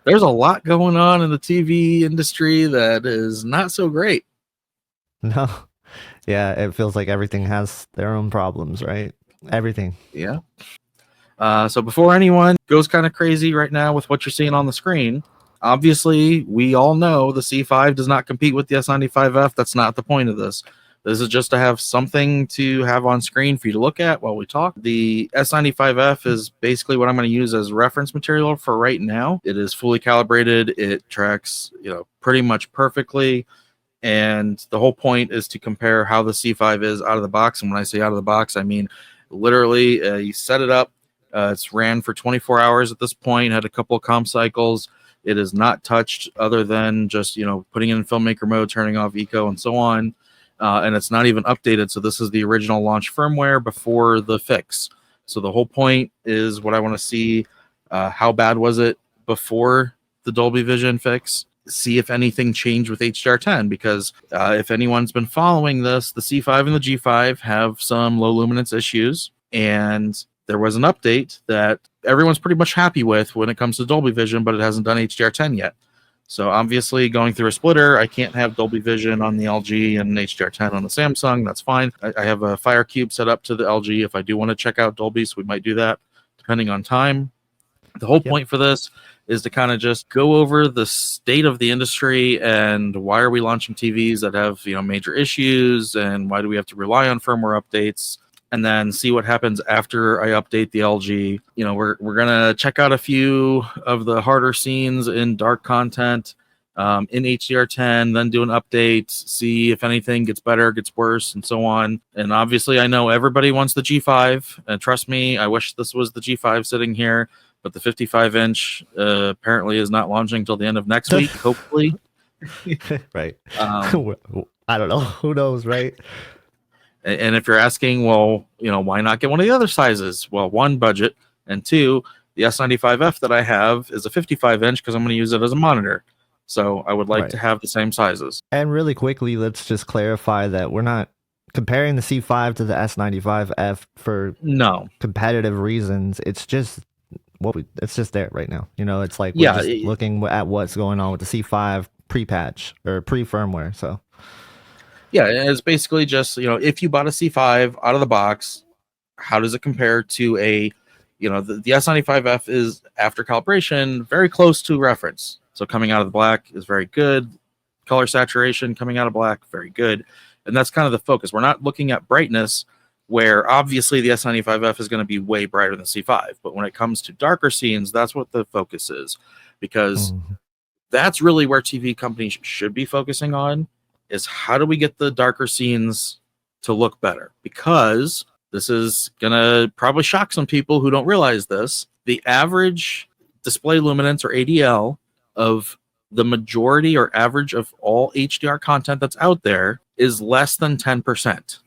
there's a lot going on in the TV industry that is not so great. No. Yeah, it feels like everything has their own problems, right? Everything. Yeah. So before anyone goes kind of crazy right now with what you're seeing on the screen, obviously we all know the C5 does not compete with the S95F. That's not the point of this. This is just to have something to have on screen for you to look at while we talk. The S95F is basically what I'm going to use as reference material for right now. It is fully calibrated. It tracks, pretty much perfectly. And the whole point is to compare how the C5 is out of the box. And when I say out of the box, I mean literally you set it up. It's ran for 24 hours at this point, had a couple of comp cycles. It is not touched other than just, putting it in filmmaker mode, turning off eco and so on. And it's not even updated. So this is the original launch firmware before the fix. So the whole point is what I want to see. How bad was it before the Dolby Vision fix? See if anything changed with HDR10, because if anyone's been following this, the C5 and the G5 have some low luminance issues, and there was an update that everyone's pretty much happy with when it comes to Dolby Vision, but it hasn't done HDR10 yet. So obviously going through a splitter, I can't have Dolby Vision on the LG and HDR10 on the Samsung. That's fine. I have a Fire Cube set up to the LG if I do want to check out Dolby, so we might do that depending on time. The whole point for this is to kind of just go over the state of the industry and why are we launching TVs that have, major issues, and why do we have to rely on firmware updates, and then see what happens after I update the LG. We're going to check out a few of the harder scenes in dark content in HDR10, then do an update, see if anything gets better, gets worse, and so on. And obviously I know everybody wants the G5, and trust me, I wish this was the G5 sitting here. But the 55-inch apparently is not launching until the end of next week, hopefully. Right. I don't know. Who knows, right? And if you're asking, well, why not get one of the other sizes? Well, one, budget, and two, the S95F that I have is a 55-inch because I'm going to use it as a monitor. So I would like to have the same sizes. And really quickly, let's just clarify that we're not comparing the C5 to the S95F for competitive reasons. It's just it's just there right now. It's like we're just looking at what's going on with the C5 pre-patch or pre-firmware. So yeah, it's basically just, if you bought a C5 out of the box, how does it compare to a, the S95F is, after calibration, very close to reference. So coming out of the black is very good. Color saturation coming out of black, very good. And that's kind of the focus. We're not looking at brightness, where obviously the S95F is going to be way brighter than the C5. But when it comes to darker scenes, that's what the focus is, because that's really where TV companies should be focusing on, is how do we get the darker scenes to look better? Because this is going to probably shock some people who don't realize this. The average display luminance, or ADL, of the majority or average of all HDR content that's out there is less than 10%.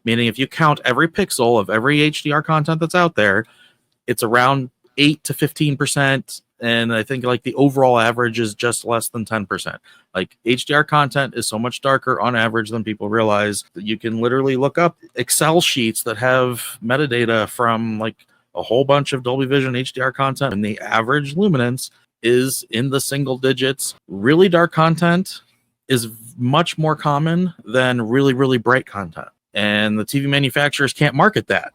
Meaning if you count every pixel of every HDR content that's out there, it's around 8 to 15%. And I think like the overall average is just less than 10%. Like HDR content is so much darker on average than people realize, that you can literally look up Excel sheets that have metadata from like a whole bunch of Dolby Vision HDR content, and the average luminance is in the single digits. Really dark content is much more common than really, really bright content. And the TV manufacturers can't market that,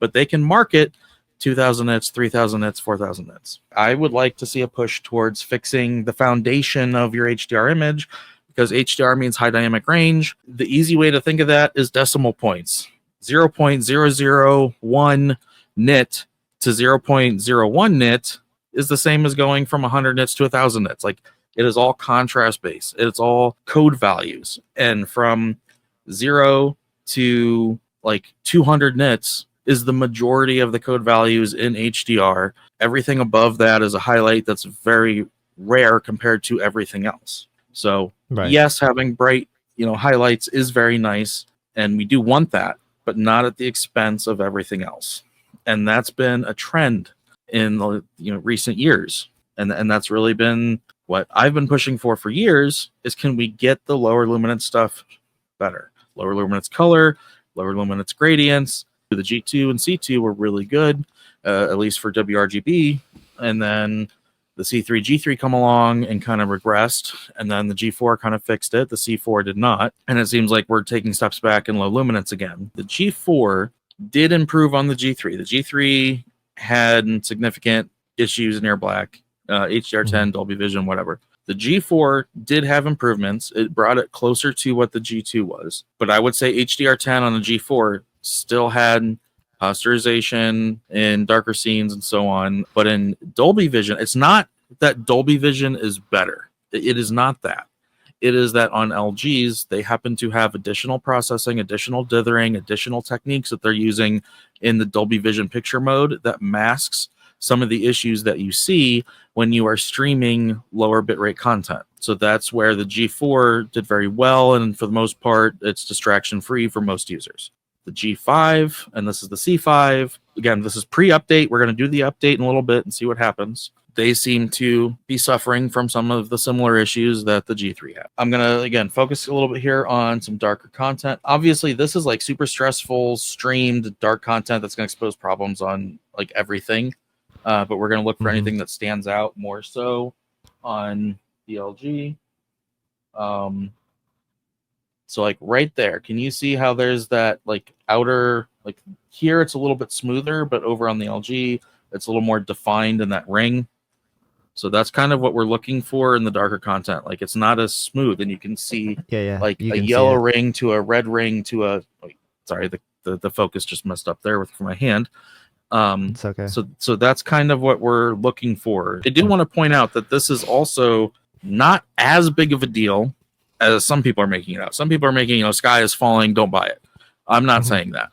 but they can market 2,000 nits, 3,000 nits, 4,000 nits. I would like to see a push towards fixing the foundation of your HDR image, because HDR means high dynamic range. The easy way to think of that is decimal points. 0.001 nit to 0.01 nit is the same as going from 100 nits to 1,000 nits. Like, it is all contrast based. It's all code values. And from 0 to like 200 nits is the majority of the code values in HDR. Everything above that is a highlight that's very rare compared to everything else. So yes, having bright, highlights is very nice, and we do want that, but not at the expense of everything else. And that's been a trend in the recent years. And that's really been what I've been pushing for years, is can we get the lower luminance stuff better? Lower luminance color, lower luminance gradients. The G2 and C2 were really good, at least for WRGB. And then the C3, G3 come along and kind of regressed, and then the G4 kind of fixed it. The C4 did not, and it seems like we're taking steps back in low luminance again. The G4 did improve on the G3. The G3 had significant issues near black, HDR10, Dolby Vision, whatever. The G4 did have improvements. It brought it closer to what the G2 was, but I would say HDR10 on the G4 still had posterization in darker scenes and so on. But in Dolby Vision, it's not that Dolby Vision is better. It is not that. It is that on LGs, they happen to have additional processing, additional dithering, additional techniques that they're using in the Dolby Vision picture mode that masks some of the issues that you see when you are streaming lower bitrate content. So that's where the G4 did very well, and for the most part, it's distraction-free for most users. The G5, and this is the C5. Again, this is pre-update. We're going to do the update in a little bit and see what happens. They seem to be suffering from some of the similar issues that the G3 had. I'm going to, again, focus a little bit here on some darker content. Obviously, this is like super stressful, streamed, dark content that's going to expose problems on like everything. But we're going to look for anything that stands out more so on the LG. So like right there, can you see how there's that like outer, like here it's a little bit smoother, but over on the LG, it's a little more defined in that ring. So that's kind of what we're looking for in the darker content. Like it's not as smooth, and you can see like a yellow ring to a red ring to a, sorry, the focus just messed up there for my hand. It's okay. So that's kind of what we're looking for. I did want to point out that this is also not as big of a deal as some people are making it out. Some people are making, sky is falling, don't buy it. I'm not saying that.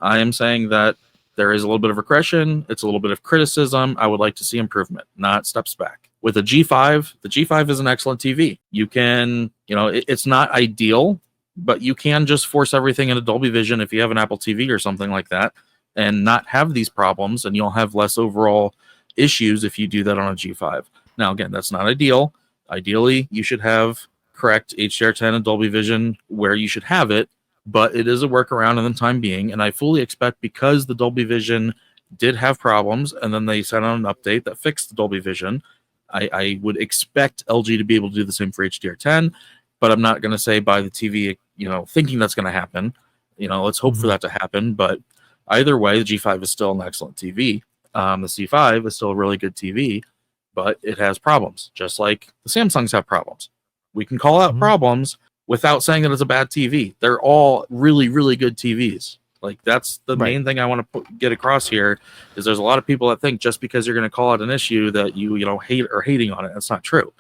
I am saying that there is a little bit of regression. It's a little bit of criticism. I would like to see improvement, not steps back. With a G5, the G5 is an excellent TV. You can, it's not ideal, but you can just force everything into Dolby Vision if you have an Apple TV or something like that and not have these problems, and you'll have less overall issues if you do that on a G5. Now, again, that's not ideal. Ideally, you should have correct HDR10 and Dolby Vision where you should have it, but it is a workaround in the time being, and I fully expect, because the Dolby Vision did have problems and then they sent out an update that fixed the Dolby Vision, I would expect LG to be able to do the same for HDR10, but I'm not going to say buy the TV, thinking that's going to happen. Let's hope for that to happen, but either way, the G5 is still an excellent TV. The C5 is still a really good TV, but it has problems, just like the Samsungs have problems. We can call out problems without saying that it's a bad TV. They're all really, really good TVs. Like, that's the main thing I want to get across here, is there's a lot of people that think just because you're going to call out an issue that you hate or hating on it. That's not true.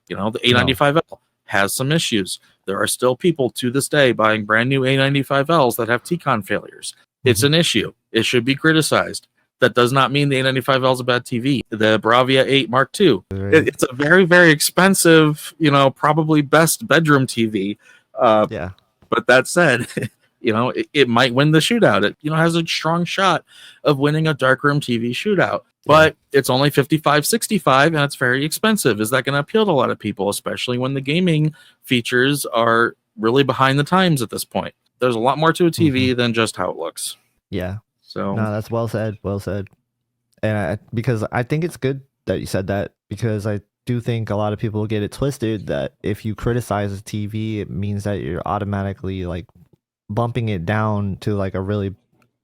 The A95L has some issues. There are still people to this day buying brand new A95Ls that have T-Con failures. It's an issue. It should be criticized. That does not mean the A95L is a bad TV. The Bravia 8 Mark II. It's a very, very expensive, probably best bedroom TV. But that said, it might win the shootout. It, has a strong shot of winning a darkroom TV shootout. But it's only $55-65, and it's very expensive. Is that going to appeal to a lot of people, especially when the gaming features are really behind the times at this point? There's a lot more to a TV than just how it looks. Yeah. So no, that's well said. Well said. And because I think it's good that you said that, because I do think a lot of people get it twisted that if you criticize a TV, it means that you're automatically like bumping it down to like a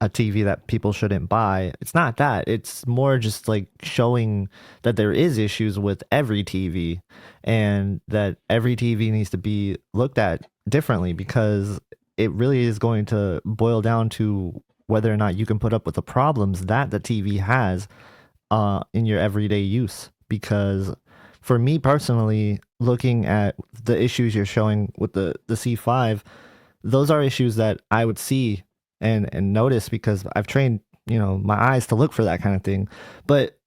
TV that people shouldn't buy. It's not that. It's more just like showing that there is issues with every TV, and that every TV needs to be looked at differently, because it really is going to boil down to whether or not you can put up with the problems that the TV has in your everyday use. Because for me personally, looking at the issues you're showing with the C5, those are issues that I would see and notice, because I've trained my eyes to look for that kind of thing. But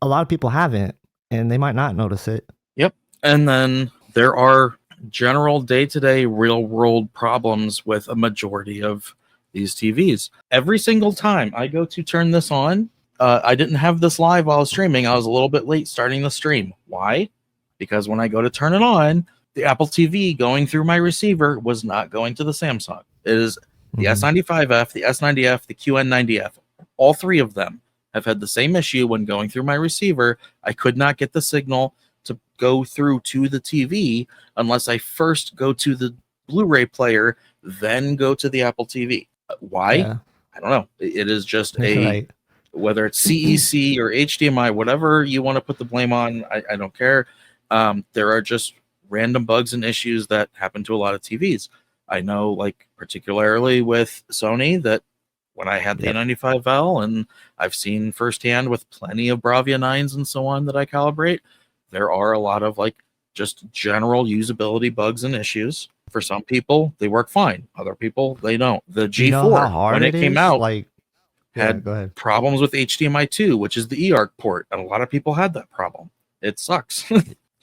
a lot of people haven't, and they might not notice it. Yep. And then there are general day-to-day real-world problems with a majority of these TVs. Every single time I go to turn this on, I didn't have this live while I was streaming. I was a little bit late starting the stream. Why? Because when I go to turn it on, the Apple TV going through my receiver was not going to the Samsung. It is the S95F, the S90F, the QN90F. All three of them have had the same issue when going through my receiver. I could not get the signal to go through to the TV unless I first go to the Blu-ray player, then go to the Apple TV. Why? Yeah. I don't know. It is just Right. whether it's CEC or HDMI, whatever you want to put the blame on, I don't care. There are just random bugs and issues that happen to a lot of TVs. I know, like, particularly with Sony, that when I had the A95L, and I've seen firsthand with plenty of Bravia 9s and so on that I calibrate, there are a lot of, like, just general usability bugs and issues. For some people, they work fine. Other people, they don't. The G4, you know how hard when it came out, like, had problems with HDMI 2, which is the eARC port, and a lot of people had that problem. It sucks.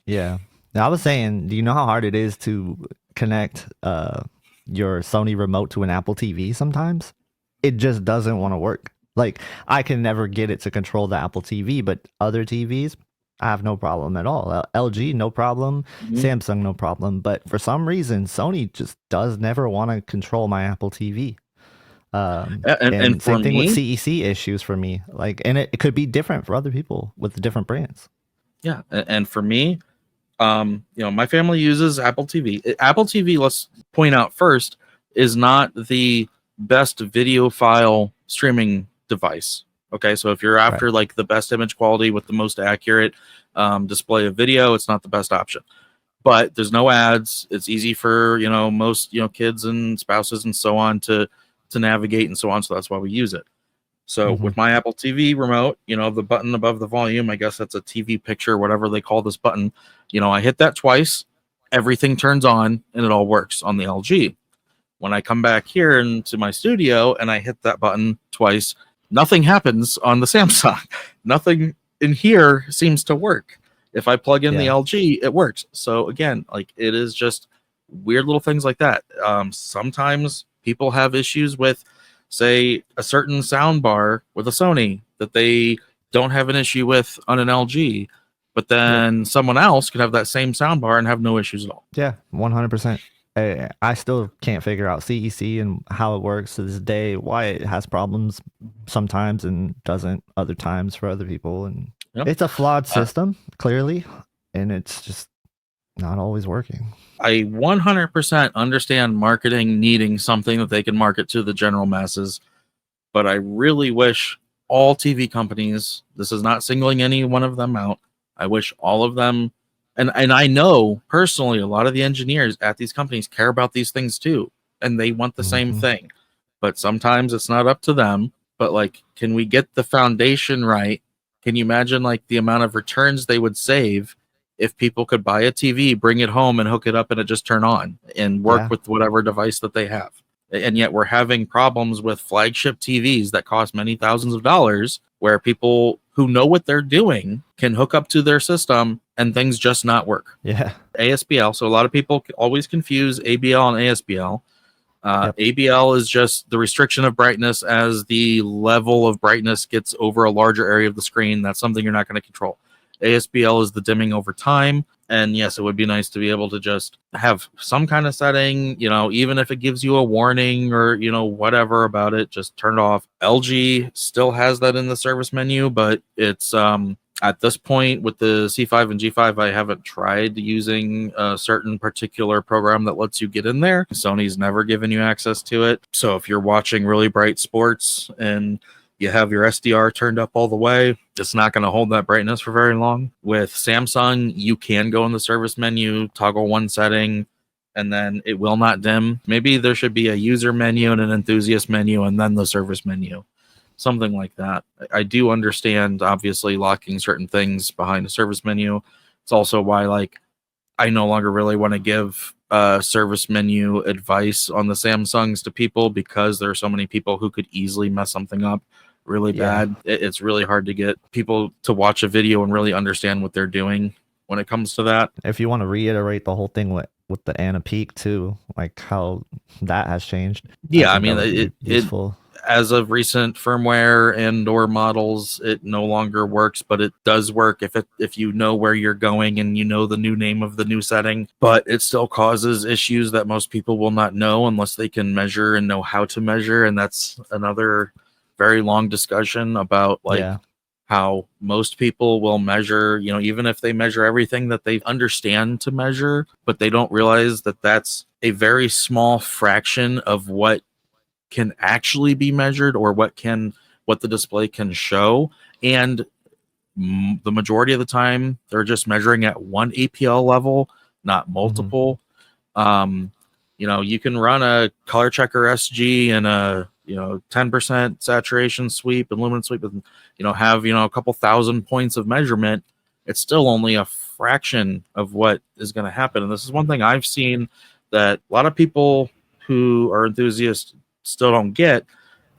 Yeah. Now, I was saying, do you know how hard it is to connect your Sony remote to an Apple TV sometimes? It just doesn't want to work. Like, I can never get it to control the Apple TV, but other TVs, I have no problem at all. LG, no problem. Samsung, no problem. But for some reason, Sony just does never want to control my Apple TV. And same thing with CEC issues for me. Like, and it could be different for other people with the different brands. Yeah, and for me, my family uses Apple TV. Apple TV, let's point out first, is not the best video file streaming device. Okay, so if you're after like the best image quality with the most accurate display of video, it's not the best option. But there's no ads. It's easy for most kids and spouses and so on to navigate and so on. So that's why we use it. So with my Apple TV remote, the button above the volume, I guess that's a TV picture, whatever they call this button. I hit that twice, everything turns on, and it all works on the LG. When I come back here into my studio and I hit that button twice, nothing happens on the Samsung. Nothing in here seems to work. If I plug in the LG, it works. So again, like, it is just weird little things like that. Sometimes people have issues with, say, a certain sound bar with a Sony that they don't have an issue with on an LG, but then someone else could have that same sound bar and have no issues at all. Yeah, 100%. I still can't figure out CEC and how it works to this day, why it has problems sometimes and doesn't other times for other people. And it's a flawed system, clearly, and it's just not always working. I 100% understand marketing needing something that they can market to the general masses, but I really wish all TV companies, this is not singling any one of them out, I wish all of them, and I know personally a lot of the engineers at these companies care about these things too, and they want the same thing, but sometimes it's not up to them. But like, can we get the foundation right? Can you imagine like the amount of returns they would save if people could buy a TV, bring it home, and hook it up, and it just turn on and work with whatever device that they have? And yet we're having problems with flagship TVs that cost many thousands of dollars, where people who know what they're doing can hook up to their system and things just not work. Yeah. ASBL. So a lot of people always confuse ABL and ASBL. ABL is just the restriction of brightness as the level of brightness gets over a larger area of the screen. That's something you're not going to control. ASBL is the dimming over time. And yes, it would be nice to be able to just have some kind of setting, even if it gives you a warning or, whatever about it, just turn it off. LG still has that in the service menu, but it's at this point with the C5 and G5, I haven't tried using a certain particular program that lets you get in there. Sony's never given you access to it. So if you're watching really bright sports and you have your SDR turned up all the way, it's not going to hold that brightness for very long. With Samsung, you can go in the service menu, toggle one setting, and then it will not dim. Maybe there should be a user menu and an enthusiast menu and then the service menu. Something like that. I do understand, obviously, locking certain things behind a service menu. It's also why, like, I no longer really want to give service menu advice on the Samsungs to people, because there are so many people who could easily mess something up really bad. It's really hard to get people to watch a video and really understand what they're doing when it comes to that. If you want to reiterate the whole thing with the Anna Peak too, like how that has changed. Yeah, I mean, it as of recent firmware and or models, it no longer works, but it does work if you know where you're going and you know the new name of the new setting. But it still causes issues that most people will not know unless they can measure and know how to measure, and that's another very long discussion about like how most people will measure, you know, even if they measure everything that they understand to measure, but they don't realize that that's a very small fraction of what can actually be measured or what the display can show. And the majority of the time they're just measuring at one APL level, not multiple. You know, you can run a color checker SG and a, you know, 10% saturation sweep and luminance sweep and, you know, have, you know, a couple thousand points of measurement. It's still only a fraction of what is going to happen. And this is one thing I've seen that a lot of people who are enthusiasts still don't get.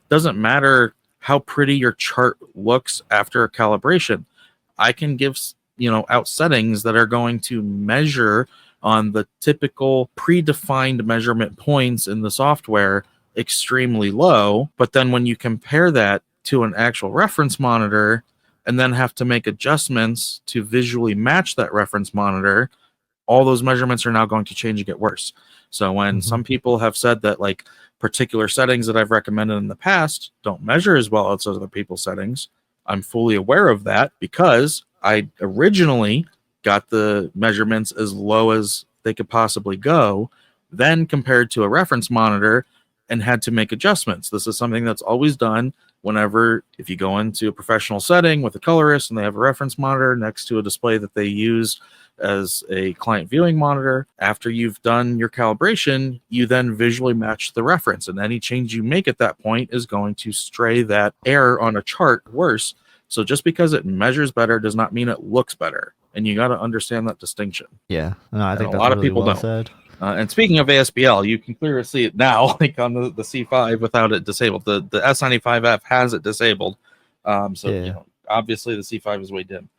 Doesn't matter how pretty your chart looks after a calibration. I can give, you know, out settings that are going to measure on the typical predefined measurement points in the software extremely low. But then when you compare that to an actual reference monitor and then have to make adjustments to visually match that reference monitor, all those measurements are now going to change and get worse. So when some people have said that like particular settings that I've recommended in the past don't measure as well as other people's settings, I'm fully aware of that because I originally got the measurements as low as they could possibly go, then compared to a reference monitor and had to make adjustments. This is something that's always done whenever, if you go into a professional setting with a colorist and they have a reference monitor next to a display that they use as a client viewing monitor, after you've done your calibration, you then visually match the reference, and any change you make at that point is going to stray that error on a chart worse. So just because it measures better does not mean it looks better, and you got to understand that distinction. Yeah, no, I think that's a lot of people don't. Said. And speaking of ASBL, you can clearly see it now, like on the C5 without it disabled. The S95F has it disabled, so you know, obviously the C5 is way dim.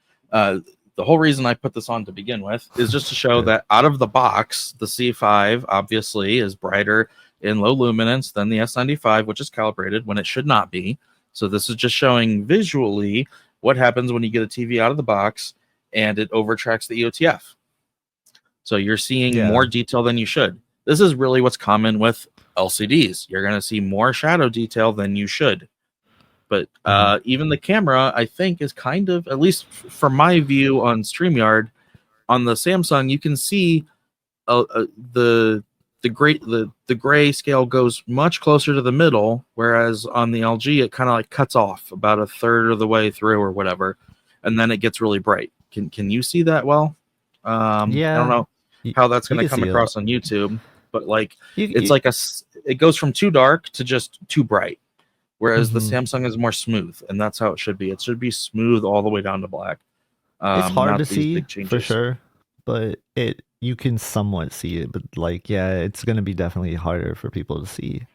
The whole reason I put this on to begin with is just to show that out of the box, the C5 obviously is brighter in low luminance than the S95, which is calibrated when it should not be. So this is just showing visually what happens when you get a TV out of the box and it overtracks the EOTF. So you're seeing more detail than you should. This is really what's common with LCDs. You're going to see more shadow detail than you should. But even the camera, I think, is kind of, at least from my view on StreamYard, on the Samsung, you can see the gray scale goes much closer to the middle, whereas on the LG, it kind of like cuts off about a third of the way through or whatever, and then it gets really bright. Can you see that well? I don't know how that's going to come across on YouTube, but like it goes from too dark to just too bright. Whereas the Samsung is more smooth, and that's how it should be. It should be smooth all the way down to black. It's hard to see for sure, but you can somewhat see it. But like, yeah, it's going to be definitely harder for people to see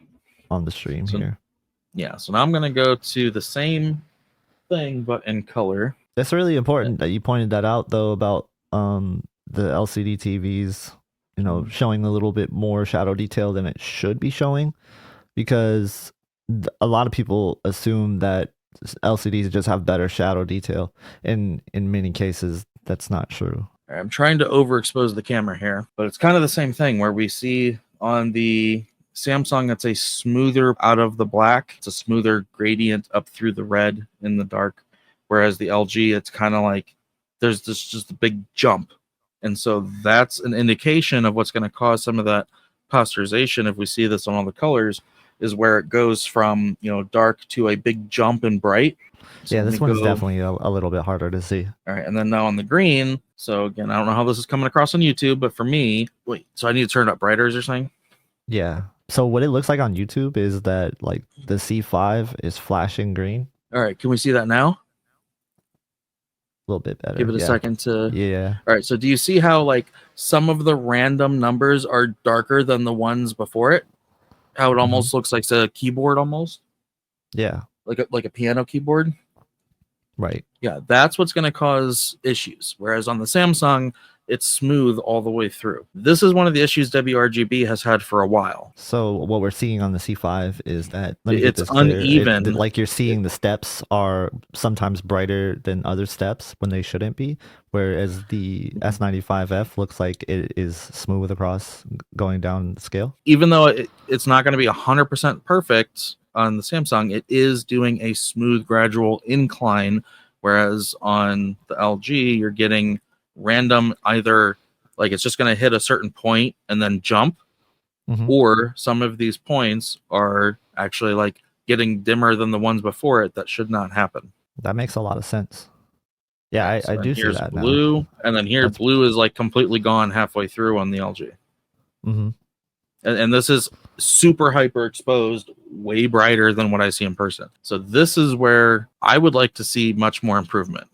on the stream here. Yeah, so now I'm going to go to the same thing, but in color. That's really important that you pointed that out, though, about the LCD TVs, you know, showing a little bit more shadow detail than it should be showing, because a lot of people assume that LCDs just have better shadow detail. In many cases, that's not true. I'm trying to overexpose the camera here, but it's kind of the same thing where we see on the Samsung, it's a smoother out of the black. It's a smoother gradient up through the red in the dark. Whereas the LG, it's kind of like there's just a big jump. And so that's an indication of what's going to cause some of that posterization. If we see this on all the colors, is where it goes from, you know, dark to a big jump in bright. So yeah, this one's definitely a little bit harder to see. All right, and then now on the green, so again, I don't know how this is coming across on YouTube, but for me, so I need to turn it up brighter, as you're saying? Yeah. So what it looks like on YouTube is that like the C5 is flashing green. All right, can we see that now? A little bit better. Give it a second to... Yeah. All right, so do you see how like some of the random numbers are darker than the ones before it? How it almost looks like a keyboard almost? Yeah. Like a piano keyboard? Right. Yeah, that's what's going to cause issues. Whereas on the Samsung, it's smooth all the way through. This is one of the issues WRGB has had for a while. So what we're seeing on the C5 is that it's uneven. Like you're seeing the steps are sometimes brighter than other steps when they shouldn't be, whereas the S95F looks like it is smooth across going down the scale. Even though it's not going to be 100% perfect, on the Samsung, it is doing a smooth, gradual incline, whereas on the LG, you're getting random, either like it's just going to hit a certain point and then jump, or some of these points are actually like getting dimmer than the ones before it. That should not happen. That makes a lot of sense. Yeah, I do see that blue, now. And then here, blue is like completely gone halfway through on the LG. And this is super hyper exposed, way brighter than what I see in person. So this is where I would like to see much more improvement.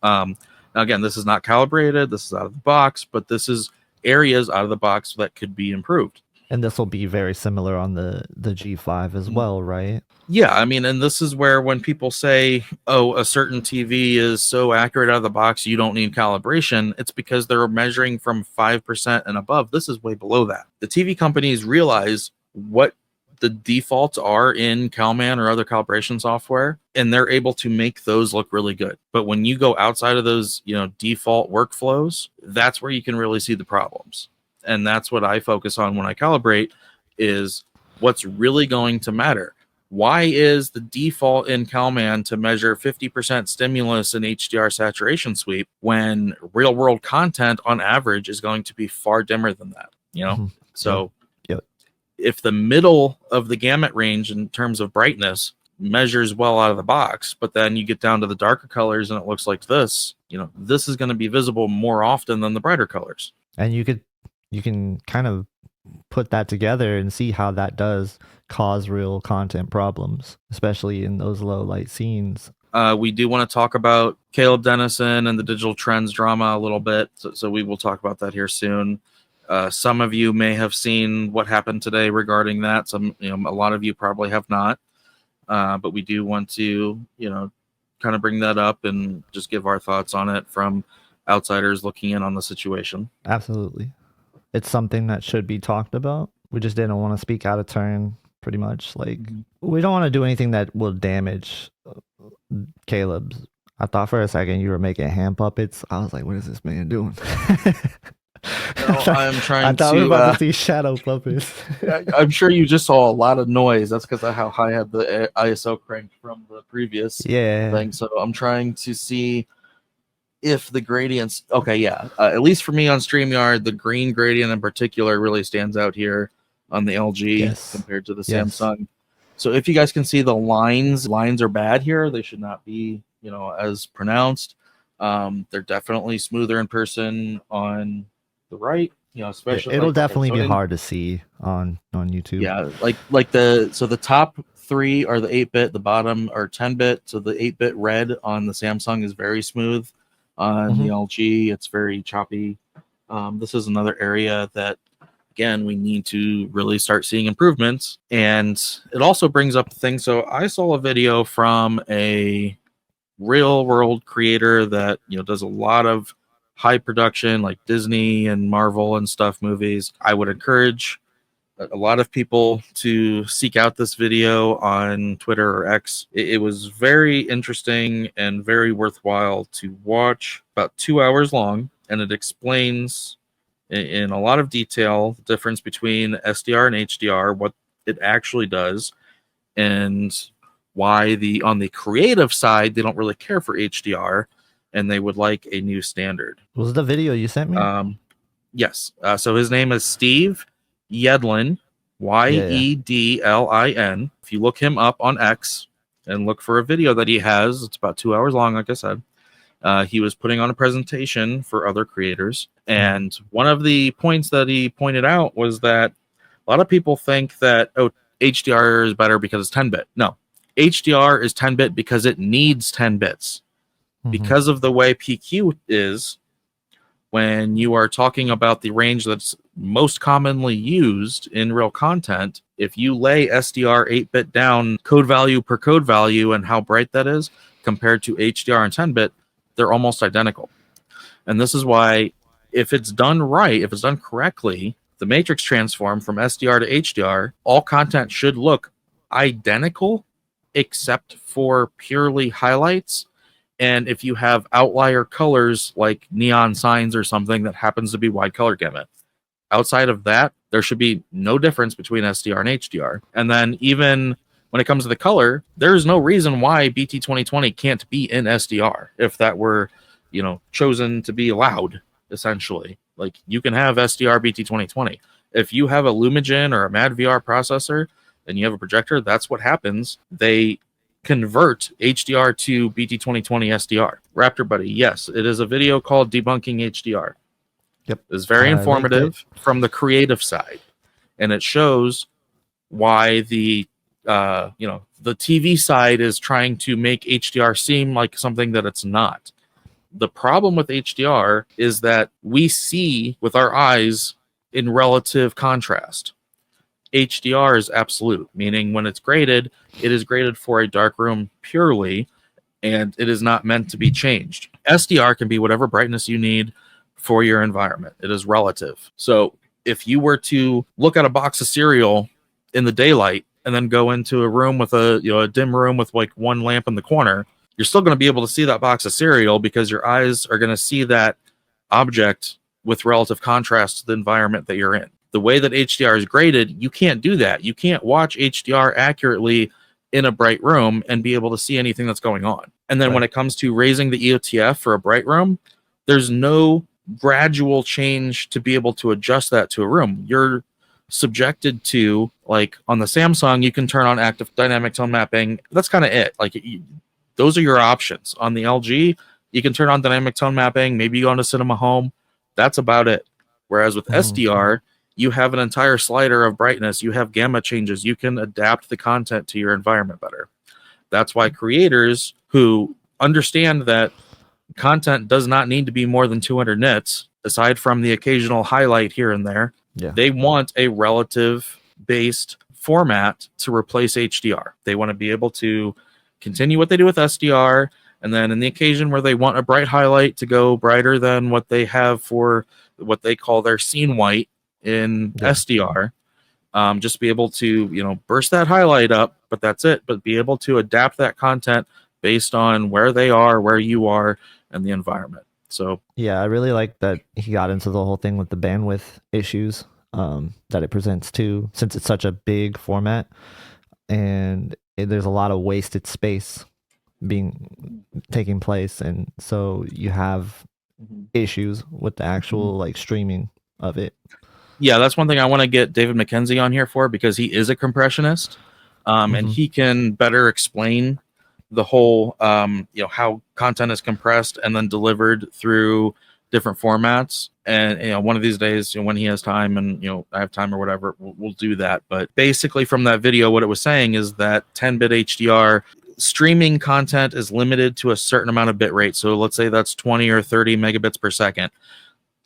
Now, again, this is not calibrated. This is out of the box, but this is areas out of the box that could be improved. And this will be very similar on the G5 as well, right? Yeah, I mean, and this is where when people say, oh, a certain TV is so accurate out of the box, you don't need calibration, it's because they're measuring from 5% and above. This is way below that. The TV companies realize what the defaults are in Calman or other calibration software, and they're able to make those look really good. But when you go outside of those, default workflows, that's where you can really see the problems. And that's what I focus on when I calibrate, is what's really going to matter. Why is the default in Calman to measure 50% stimulus in HDR saturation sweep when real world content on average is going to be far dimmer than that? So if the middle of the gamut range in terms of brightness measures well out of the box, but then you get down to the darker colors and it looks like this, this is going to be visible more often than the brighter colors. And you can kind of put that together and see how that does cause real content problems, especially in those low light scenes. We do want to talk about Caleb Dennison and the digital trends drama a little bit, so we will talk about that here soon. Some of you may have seen what happened today regarding that. A lot of you probably have not, but we do want to, kind of bring that up and just give our thoughts on it from outsiders looking in on the situation. Absolutely. It's something that should be talked about. We just didn't want to speak out of turn, pretty much. Like, we don't want to do anything that will damage Caleb's. I thought for a second you were making hand puppets. I was like, what is this man doing? I'm trying I thought we were about to see shadow puppets. I'm sure you just saw a lot of noise. That's because of how high I had the ISO cranked from the previous thing. So I'm trying to see if the gradients, at least for me on StreamYard, the green gradient in particular really stands out here on the LG compared to the Samsung. So if you guys can see the lines are bad here. They should not be, as pronounced. They're definitely smoother in person on the right, especially. It'll definitely be hard to see on YouTube. Yeah, the top three are the 8-bit, the bottom are 10-bit. So the 8-bit red on the Samsung is very smooth. On the LG, it's very choppy. This is another area that, again, we need to really start seeing improvements. And it also brings up the thing. So I saw a video from a real world creator that does a lot of high production, like Disney and Marvel and stuff movies. I would encourage a lot of people to seek out this video on Twitter or X. It was very interesting and very worthwhile to watch. About 2 hours long, and it explains in a lot of detail the difference between SDR and HDR, what it actually does, and why on the creative side they don't really care for HDR and they would like a new standard. Was the video you sent me? Yes. So his name is Steve Yedlin, Yedlin. If you look him up on X and look for a video that he has, it's about 2 hours long, like I said. He was putting on a presentation for other creators. And one of the points that he pointed out was that a lot of people think that, HDR is better because it's 10-bit. No, HDR is 10-bit because it needs 10 bits. Because of the way PQ is, when you are talking about the range that's most commonly used in real content, if you lay SDR 8-bit down code value per code value and how bright that is compared to HDR and 10-bit, they're almost identical. And this is why, if it's done right, if it's done correctly, the matrix transform from SDR to HDR, all content should look identical except for purely highlights. And if you have outlier colors like neon signs or something that happens to be wide color gamut. Outside of that, there should be no difference between SDR and HDR. And then even when it comes to the color, there's no reason why BT 2020 can't be in SDR if that were, chosen to be allowed, essentially. Like, you can have SDR BT 2020. If you have a Lumigen or a MadVR processor and you have a projector, that's what happens. They convert HDR to BT 2020 SDR. Raptor Buddy, yes, it is a video called Debunking HDR. Yep. It's very informative from the creative side, and it shows why the TV side is trying to make HDR seem like something that it's not. The problem with HDR is that we see with our eyes in relative contrast. HDR is absolute, meaning when it's graded, it is graded for a dark room purely, and it is not meant to be changed. SDR can be whatever brightness you need for your environment. It is relative. So if you were to look at a box of cereal in the daylight and then go into a room with a dim room with like one lamp in the corner, you're still going to be able to see that box of cereal because your eyes are going to see that object with relative contrast to the environment that you're in. The way that HDR is graded, you can't do that. You can't watch HDR accurately in a bright room and be able to see anything that's going on. And then when it comes to raising the EOTF for a bright room, there's no gradual change to be able to adjust that to a room. You're subjected to, like on the Samsung, you can turn on active dynamic tone mapping. That's kind of it. Like those are your options. On the LG, you can turn on dynamic tone mapping. Maybe you go into Cinema Home. That's about it. Whereas with SDR, you have an entire slider of brightness. You have gamma changes. You can adapt the content to your environment better. That's why creators who understand that content does not need to be more than 200 nits, aside from the occasional highlight here and there, they want a relative based format to replace HDR. They want to be able to continue what they do with SDR, and then in the occasion where they want a bright highlight to go brighter than what they have for what they call their scene white in SDR, just be able to burst that highlight up, but that's it. But be able to adapt that content based on where they are, where you are, and the environment. So I really like that he got into the whole thing with the bandwidth issues that it presents too, since it's such a big format and there's a lot of wasted space taking place, and so you have issues with the actual like streaming of it. Yeah, that's one thing I want to get David McKenzie on here for, because he is a compressionist, and he can better explain the whole how content is compressed and then delivered through different formats. And one of these days, when he has time and I have time or whatever, we'll do that. But basically from that video, what it was saying is that 10-bit HDR streaming content is limited to a certain amount of bit rate. So let's say that's 20 or 30 megabits per second.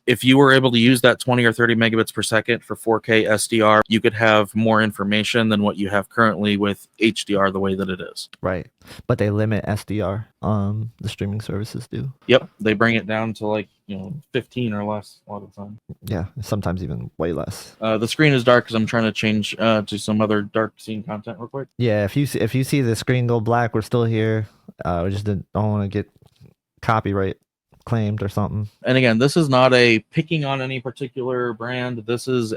If you were able to use that 20 or 30 megabits per second for 4K SDR, you could have more information than what you have currently with HDR the way that it is. Right. But they limit SDR. The streaming services do. Yep. They bring it down to like, 15 or less a lot of the time. Yeah. Sometimes even way less. The screen is dark because I'm trying to change to some other dark scene content real quick. Yeah. If you see the screen go black, we're still here. We just don't want to get copyright claimed or something. And again, this is not a picking on any particular brand. This is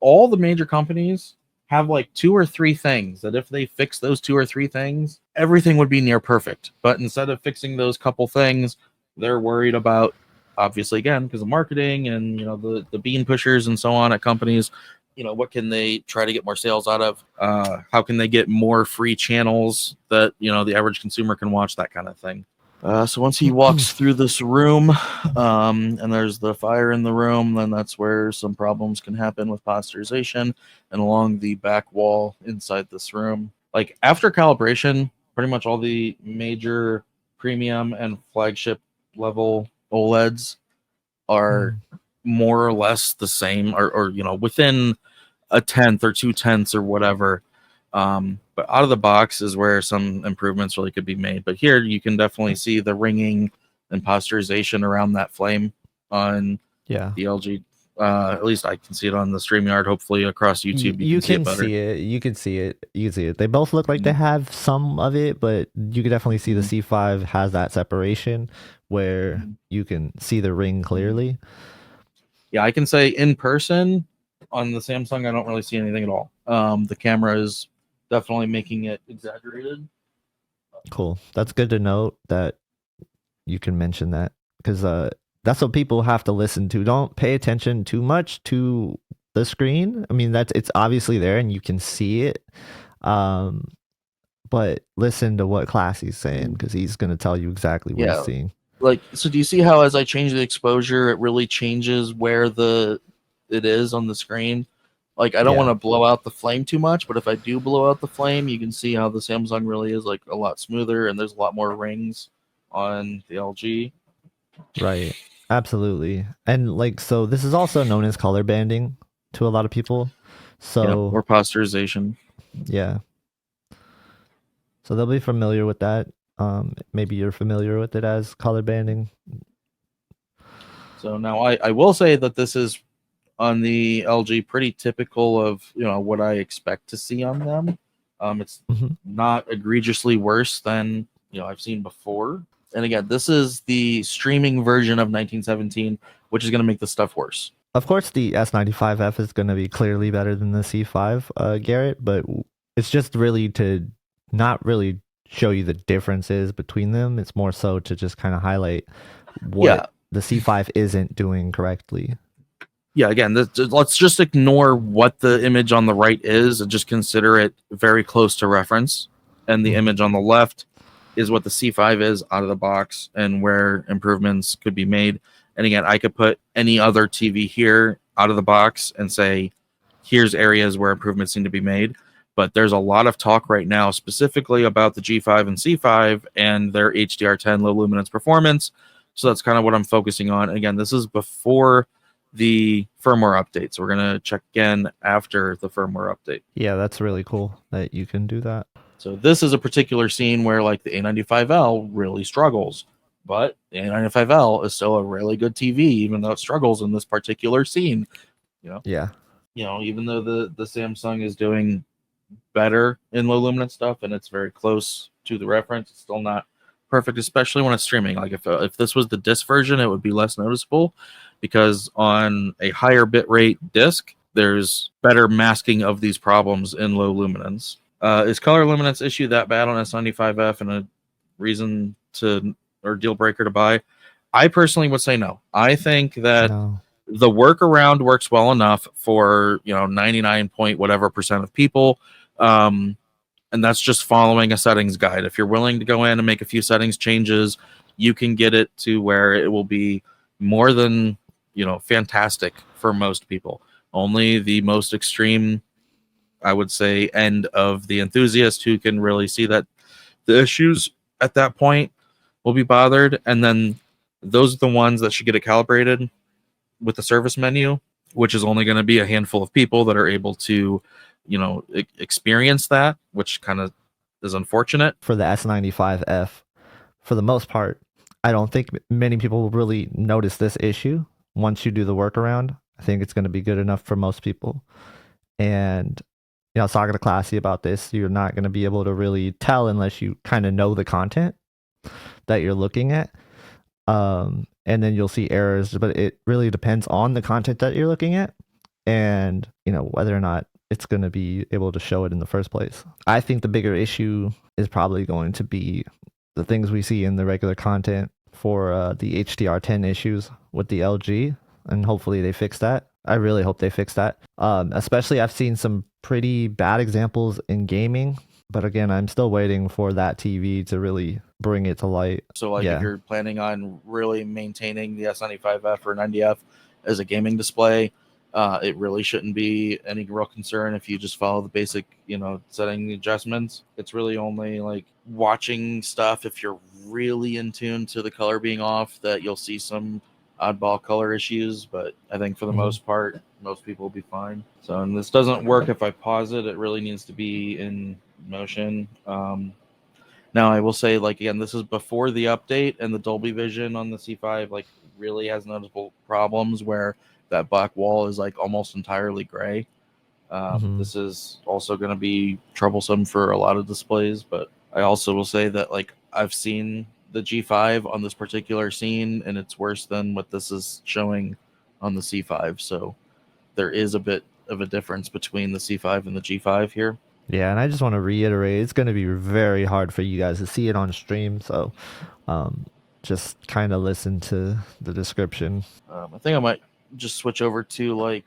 all the major companies have like 2 or 3 things that if they fix those 2 or 3 things, everything would be near perfect. But instead of fixing those couple things, they're worried about, obviously, again, because of marketing and the bean pushers and so on at companies, what can they try to get more sales out of? How can they get more free channels that the average consumer can watch, that kind of thing. So once he walks through this room, and there's the fire in the room, then that's where some problems can happen with posterization and along the back wall inside this room. Like after calibration, pretty much all the major premium and flagship level OLEDs are more or less the same, or within a tenth or 2/10 or whatever. But out of the box is where some improvements really could be made. But here you can definitely see the ringing and posterization around that flame on the LG. At least I can see it on the StreamYard. Hopefully across YouTube you can see it. You can see it. They both look like they have some of it, but you can definitely see the C5 has that separation where you can see the ring clearly. Yeah, I can say in person on the Samsung, I don't really see anything at all. The camera is definitely making it exaggerated. Cool. That's good to note that you can mention that, because that's what people have to listen to. Don't pay attention too much to the screen. I mean, it's obviously there and you can see it. But listen to what Classy's saying, because he's going to tell you exactly what he's seeing. Like, so do you see how as I change the exposure, it really changes where it is on the screen? Like, I don't want to blow out the flame too much, but if I do blow out the flame, you can see how the Samsung really is like a lot smoother, and there's a lot more rings on the LG. Right. Absolutely. And like, so this is also known as color banding to a lot of people. So or posterization. Yeah. So they'll be familiar with that. Maybe you're familiar with it as color banding. So now I will say that this is on the LG pretty typical of what I expect to see on them. It's not egregiously worse than I've seen before. And again, this is the streaming version of 1917, which is going to make the stuff worse. Of course, the S95F is going to be clearly better than the C5, Garrett, but it's just really to not really show you the differences between them. It's more so to just kind of highlight what the C5 isn't doing correctly. Yeah, again, let's just ignore what the image on the right is and just consider it very close to reference. And the image on the left is what the C5 is out of the box and where improvements could be made. And again, I could put any other TV here out of the box and say, here's areas where improvements need to be made. But there's a lot of talk right now specifically about the G5 and C5 and their HDR10 low luminance performance. So that's kind of what I'm focusing on. Again, this is before the firmware update. So we're going to check again after the firmware update. Yeah, that's really cool that you can do that. So this is a particular scene where like the A95L really struggles. But the A95L is still a really good TV, even though it struggles in this particular scene. Yeah. Even though the Samsung is doing better in low luminance stuff and it's very close to the reference, it's still not perfect, especially when it's streaming. Like if this was the disc version, it would be less noticeable because on a higher bitrate disc, there's better masking of these problems in low luminance. Is color luminance issue that bad on S95F and a reason to or deal breaker to buy? I personally would say no. I think that the workaround works well enough for 99 point whatever percent of people, and that's just following a settings guide. If you're willing to go in and make a few settings changes, you can get it to where it will be more than fantastic for most people. Only the most extreme, I would say, end of the enthusiast who can really see that the issues at that point will be bothered. And then those are the ones that should get it calibrated with the service menu, which is only going to be a handful of people that are able to, experience that, which kind of is unfortunate. For the S95F, for the most part, I don't think many people will really notice this issue. Once you do the workaround, I think it's going to be good enough for most people. And I was talking to Classy about this. You're not going to be able to really tell unless you kind of know the content that you're looking at. And then you'll see errors, but it really depends on the content that you're looking at and, whether or not it's going to be able to show it in the first place. I think the bigger issue is probably going to be the things we see in the regular content for the HDR10 issues with the LG, and hopefully they fix that. I really hope they fix that. Especially I've seen some pretty bad examples in gaming, but again, I'm still waiting for that TV to really bring it to light. So if you're planning on really maintaining the S95F or 90F as a gaming display, it really shouldn't be any real concern if you just follow the basic, setting adjustments. It's really only like watching stuff if you're really in tune to the color being off that you'll see some oddball color issues, but I think for the most part, most people will be fine. So, and this doesn't work if I pause it. It really needs to be in motion. Now I will say, again, this is before the update, and the Dolby Vision on the C5 really has noticeable problems where that black wall is almost entirely gray. This is also going to be troublesome for a lot of displays, but I also will say that I've seen the G5 on this particular scene, and it's worse than what this is showing on the C5. So there is a bit of a difference between the C5 and the G5 here. Yeah, and I just want to reiterate, it's going to be very hard for you guys to see it on stream, so um, just kind of listen to the description. I think I might just switch over to like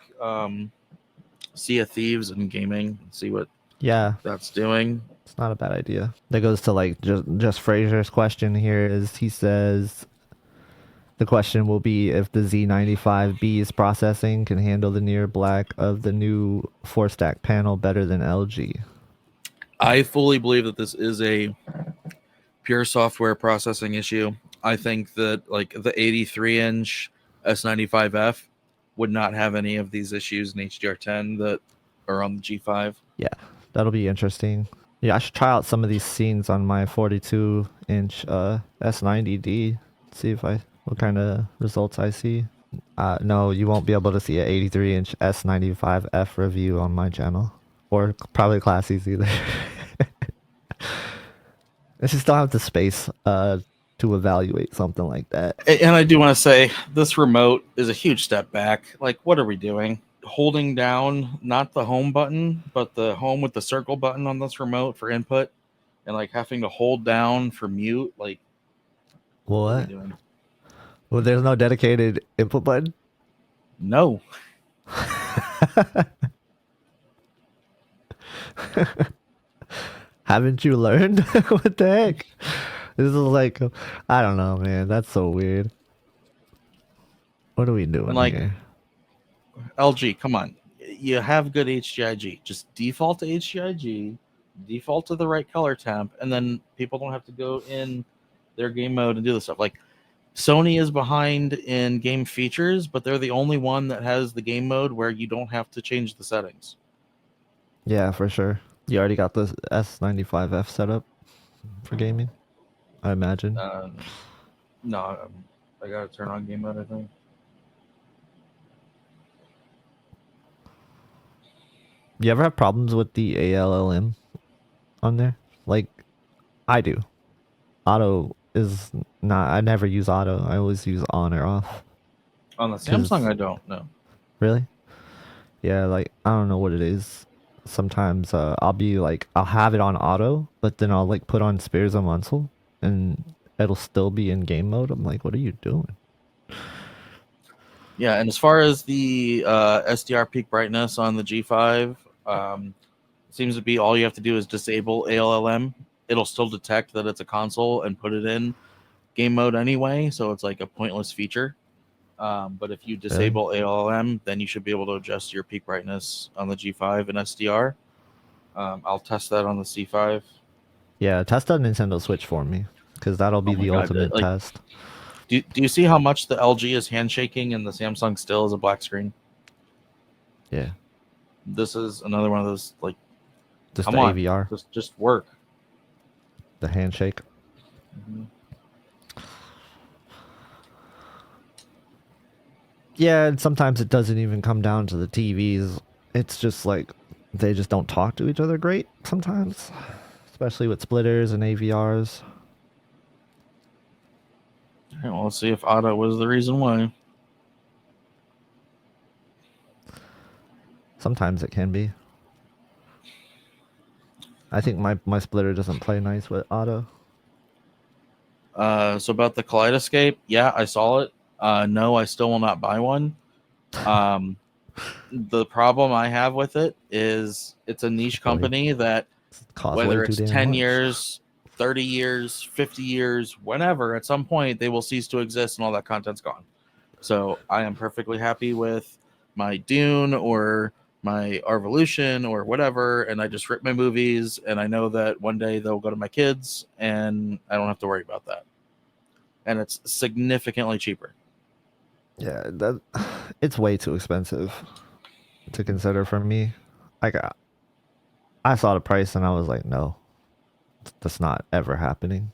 Sea of Thieves and gaming and see what that's doing. It's not a bad idea. That goes to like just Fraser's question here is he says the question will be if the Z95B's processing can handle the near black of the new 4-stack panel better than LG. I fully believe that this is a pure software processing issue. I think that like the 83-inch S95F would not have any of these issues in HDR10 that are on the G5. Yeah, that'll be interesting. Yeah, I should try out some of these scenes on my 42-inch S90D. See what kind of results I see. No, you won't be able to see an 83-inch S95F review on my channel, or probably Classies either. I just don't have the space to evaluate something like that. And I do want to say this remote is a huge step back. Like, what are we doing? Holding down not the home button, but the home with the circle button on this remote for input, and like having to hold down for mute. Like, what are we doing? Well, there's no dedicated input button? No. Haven't you learned? What the heck? This is like, I don't know, man. That's so weird. What are we doing here? LG, come on. You have good HGIG. Just default to HGIG, default to the right color temp, and then people don't have to go in their game mode and do this stuff. Like, Sony is behind in game features, but they're the only one that has the game mode where you don't have to change the settings. Yeah, for sure. You already got the S95F set up for gaming, I imagine. No, I gotta turn on game mode, I think. You ever have problems with the ALLM on there? Like, I do. Auto is not, I never use auto. I always use on or off. On the Samsung, I don't know. Really? Yeah, like, I don't know what it is. Sometimes I'll be like, I'll have it on auto, but then I'll like put on Spears of Munsell and it'll still be in game mode. I'm like, what are you doing? Yeah, and as far as the SDR peak brightness on the G5, seems to be all you have to do is disable ALLM. It'll still detect that it's a console and put it in game mode anyway, so it's like a pointless feature. But if you disable ALLM, then you should be able to adjust your peak brightness on the G5 and SDR. I'll test that on the C5. Yeah, test that Nintendo Switch for me, because that'll be the ultimate test. Do you see how much the LG is handshaking and the Samsung still is a black screen? Yeah. This is another one of those, like, just the AVR. Just work. The handshake. Mm-hmm. Yeah, and sometimes it doesn't even come down to the TVs. It's just like they just don't talk to each other great sometimes, especially with splitters and AVRs. Okay, well, let's see if auto was the reason why. Sometimes it can be. I think my splitter doesn't play nice with auto. So about the Kaleidoscape, yeah, I saw it. No, I still will not buy one. The problem I have with it is it's a niche company that whether it's 10 years, 30 years, 50 years, whenever, at some point they will cease to exist and all that content's gone. So I am perfectly happy with my Dune or my Arvolution or whatever, and I just rip my movies, and I know that one day they'll go to my kids, and I don't have to worry about that. And it's significantly cheaper. Yeah, it's way too expensive to consider for me. Like, I saw the price and I was like, no, that's not ever happening.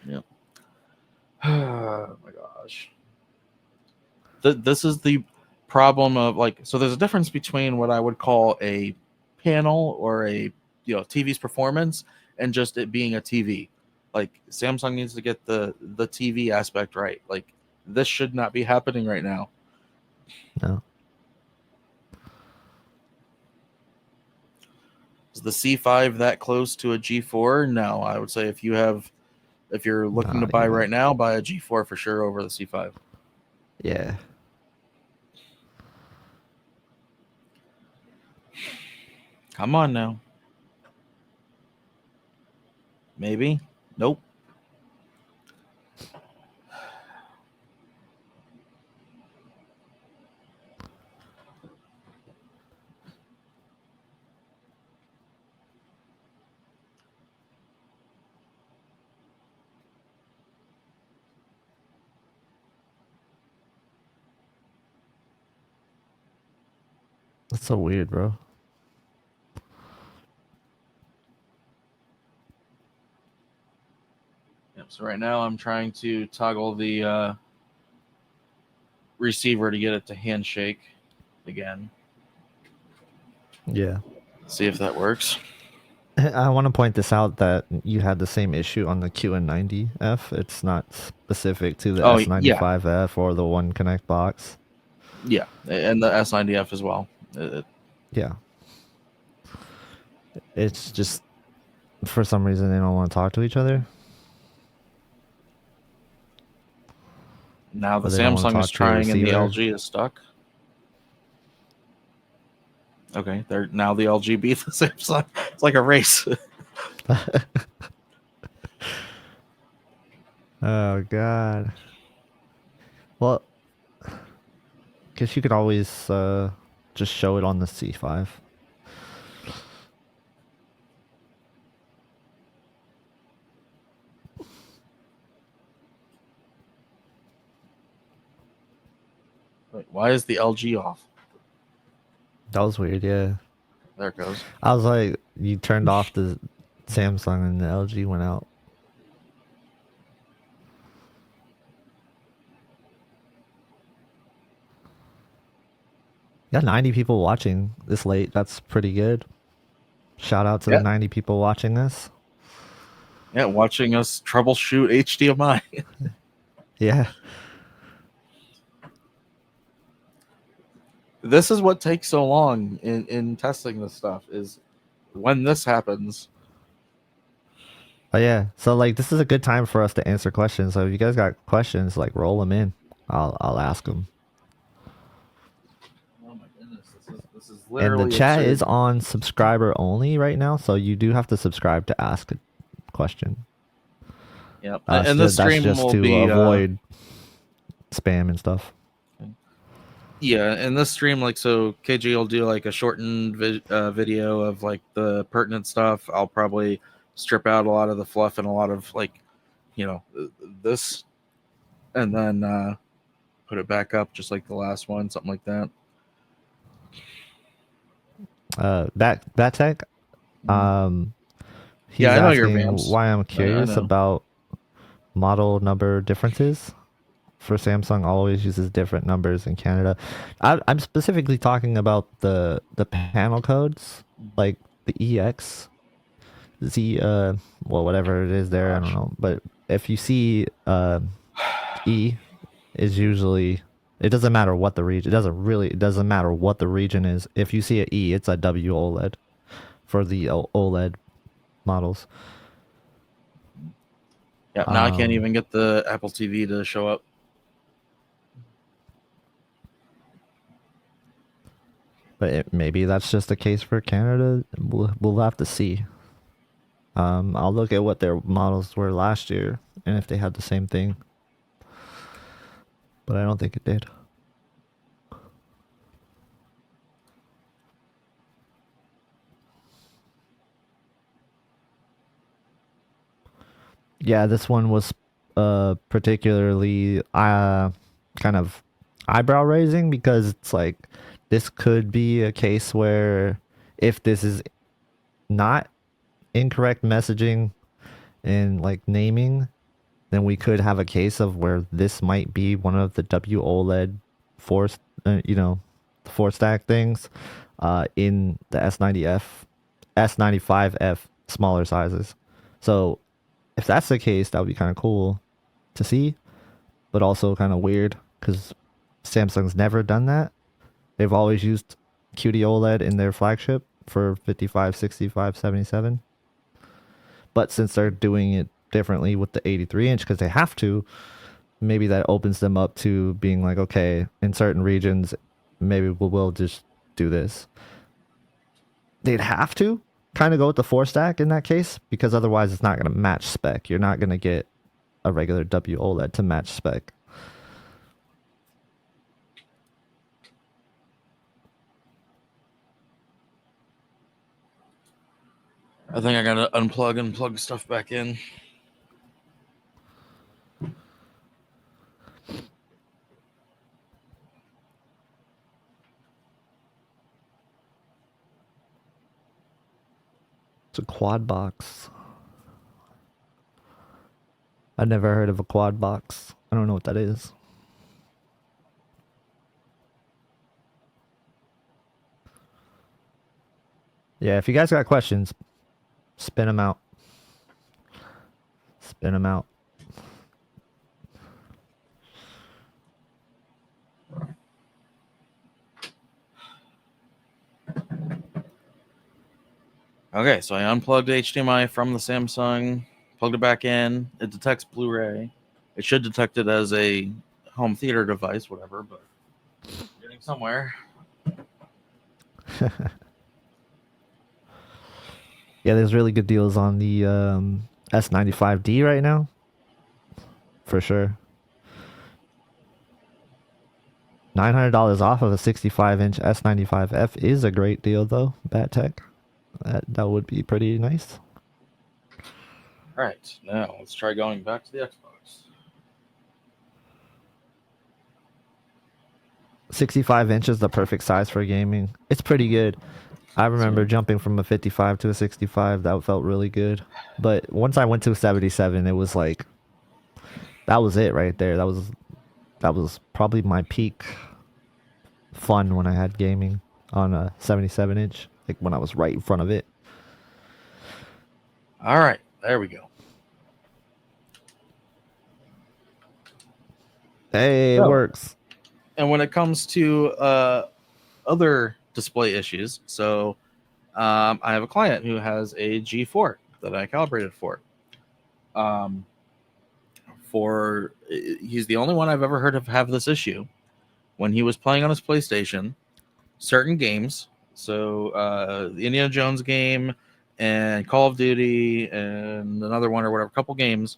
Yep. Oh my gosh. This is the problem of, like, so there's a difference between what I would call a panel or a TV's performance and just it being a TV. Like, Samsung needs to get the TV aspect right. Like, this should not be happening right now. No. Is the C5 that close to a G4? No, I would say if you're looking to buy right now, buy a G4 for sure over the C5. Yeah. Come on now. Maybe. Nope. That's so weird, bro. Yep, so right now I'm trying to toggle the receiver to get it to handshake again. Yeah. See if that works. I want to point this out that you had the same issue on the QN90F. It's not specific to the S95F or the One Connect box. Yeah, and the S90F as well. Yeah. It's just, for some reason, they don't want to talk to each other. Now the Samsung is trying and the LG is stuck. Okay, now the LG beat the Samsung. It's like a race. Oh, God. Well, guess you could always just show it on the C5. Wait, why is the LG off? That was weird, yeah. There it goes. I was like, you turned off the Samsung and the LG went out. Got 90 people watching this late. That's pretty good. Shout out to the 90 people watching this. Yeah, watching us troubleshoot HDMI. Yeah. This is what takes so long in testing this stuff, is when this happens. Oh yeah, so like this is a good time for us to answer questions. So if you guys got questions, like roll them in. I'll ask them. Oh my goodness, this is literally. And the chat is on subscriber only right now, so you do have to subscribe to ask a question. Yep, and the stream that's just will to be avoid spam and stuff. Yeah, and this stream, like, so KG will do like a shortened video of like the pertinent stuff. I'll probably strip out a lot of the fluff and a lot of like, this, and then put it back up just like the last one, something like that. That tech. He's I know your asking vamps. why I'm curious about model number differences. For Samsung, always uses different numbers in Canada. I'm specifically talking about the panel codes, like the EX, Z, whatever it is there. I don't know. But if you see E is usually, it doesn't matter what the region. It doesn't matter what the region is. If you see an E, it's a W OLED for the OLED models. Yeah, now I can't even get the Apple TV to show up. But maybe that's just the case for Canada. We'll have to see. I'll look at what their models were last year and if they had the same thing. But I don't think it did. Yeah, this one was particularly kind of eyebrow raising because it's like, this could be a case where if this is not incorrect messaging and like naming, then we could have a case of where this might be one of the WOLED four stack things in the S95F smaller sizes. So if that's the case, that would be kind of cool to see, but also kind of weird because Samsung's never done that. They've always used QD OLED in their flagship, for 55, 65, 77. But since they're doing it differently with the 83-inch because they have to, maybe that opens them up to being like, okay, in certain regions, maybe we'll just do this. They'd have to kind of go with the 4-stack in that case because otherwise it's not going to match spec. You're not going to get a regular W OLED to match spec. I think I gotta unplug and plug stuff back in. It's a quad box. I've never heard of a quad box. I don't know what that is. Yeah, if you guys got questions, spin them out. Spin them out. Okay, so I unplugged HDMI from the Samsung, plugged it back in. It detects Blu-ray. It should detect it as a home theater device, whatever, but getting somewhere. Yeah, there's really good deals on the S95D right now. For sure. $900 off of a 65-inch S95F is a great deal, though. Bad tech. That would be pretty nice. All right, now let's try going back to the Xbox. 65 inches, the perfect size for gaming. It's pretty good. I remember jumping from a 55 to a 65. That felt really good. But once I went to a 77, it was like, that was it right there. That was probably my peak fun when I had gaming on a 77 inch, like when I was right in front of it. All right, there we go. Hey, it works. And when it comes to other display issues, so I have a client who has a G4 that I calibrated for. He's the only one I've ever heard of have this issue. When he was playing on his PlayStation, certain games, so the Indiana Jones game and Call of Duty and another one or whatever, couple games,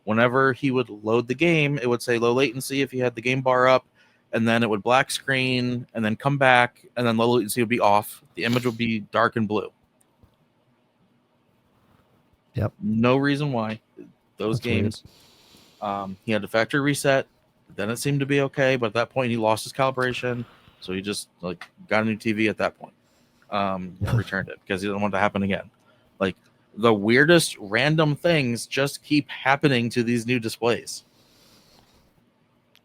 whenever he would load the game, it would say low latency if he had the game bar up, and then it would black screen and then come back, and then low latency would be off. The image would be dark and blue. Yep. No reason why. Those That's games, he had to factory reset. Then it seemed to be okay, but at that point he lost his calibration, so he just got a new TV at that point. Returned it because he didn't want it to happen again. Like, the weirdest random things just keep happening to these new displays.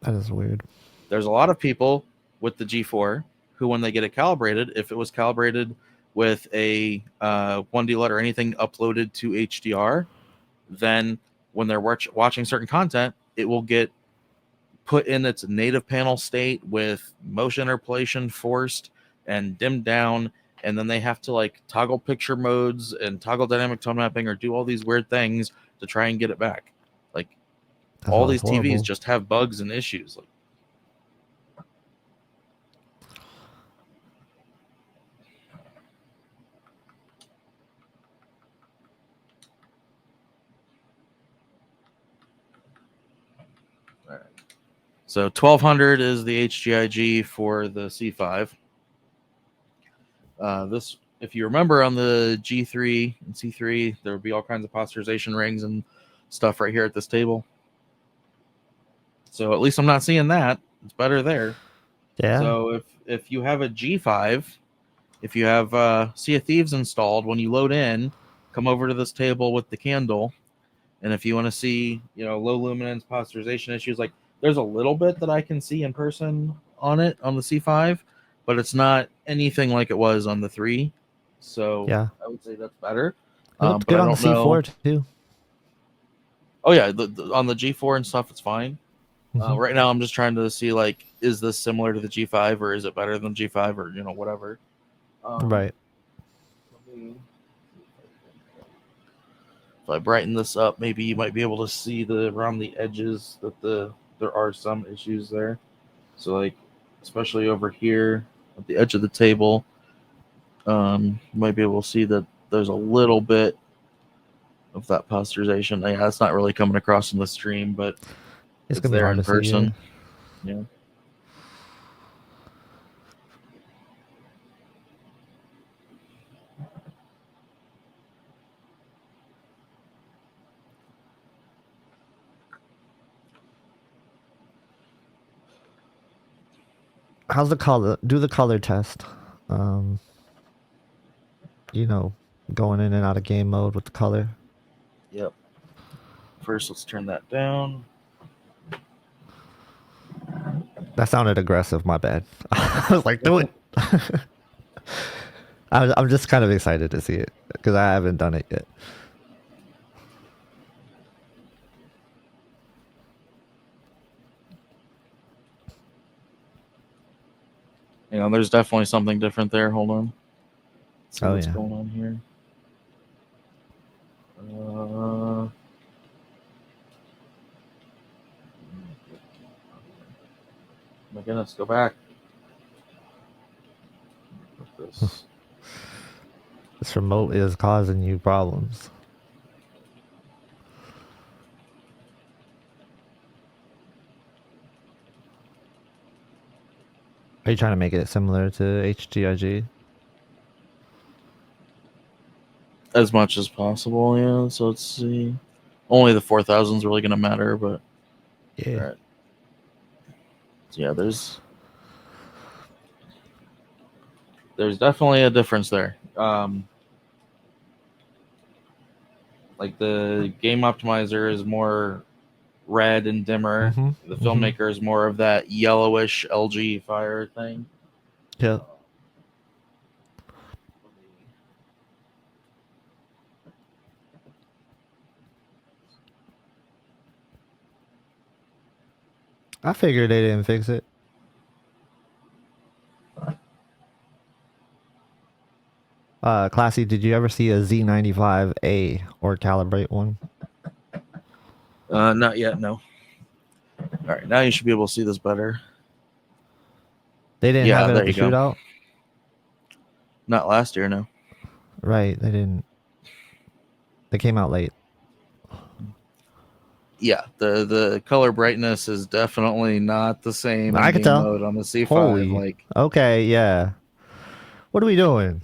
That is weird. There's a lot of people with the G4 who, when they get it calibrated, if it was calibrated with a 1D LUT or anything uploaded to HDR, then when they're watching certain content, it will get put in its native panel state with motion interpolation forced and dimmed down, and then they have to toggle picture modes and toggle dynamic tone mapping or do all these weird things to try and get it back. That's all these horrible. TVs just have bugs and issues. So 1200 is the HGIG for the C5. This, if you remember, on the G3 and C3, there would be all kinds of posterization rings and stuff right here at this table. So at least I'm not seeing that. It's better there. Yeah. So if you have a G5, if you have Sea of Thieves installed, when you load in, come over to this table with the candle, and if you want to see, low luminance posterization issues, there's a little bit that I can see in person on it on the C5, but it's not anything like it was on the 3. So yeah, I would say that's better. It looked good on the C4 too. Oh yeah, on the G4 and stuff, it's fine. Right now, I'm just trying to see is this similar to the G5 or is it better than G5 or whatever. Right. If I brighten this up, maybe you might be able to see around the edges that there are some issues there. So like, especially over here at the edge of the table, you might be able to see that there's a little bit of that posterization. Yeah, it's not really coming across in the stream, but it's gonna be hard in person. Yeah. How's the color? Do the color test. You know, going in and out of game mode with the color. Yep. First, let's turn that down. That sounded aggressive. My bad. I was like, do it. I'm just kind of excited to see it because I haven't done it yet. You know, there's definitely something different there. Hold on. Let's see what's yeah. going on here. My goodness, go back. This remote is causing you problems. Are you trying to make it similar to HGIG? As much as possible, yeah. So let's see. Only the 4000 is really going to matter, but yeah. All right. So yeah, there's definitely a difference there. Like the game optimizer is more red and dimmer. The filmmaker is more of that yellowish LG fire thing. Yeah. I figured they didn't fix it. Classy, did you ever see a Z95A or calibrate one? Not yet, no. All right, now you should be able to see this better. They didn't have it at the shootout? Not last year, no. Right, they didn't. They came out late. Yeah, the color brightness is definitely not the same I can tell. mode on the C5. Holy. Okay, yeah. What are we doing?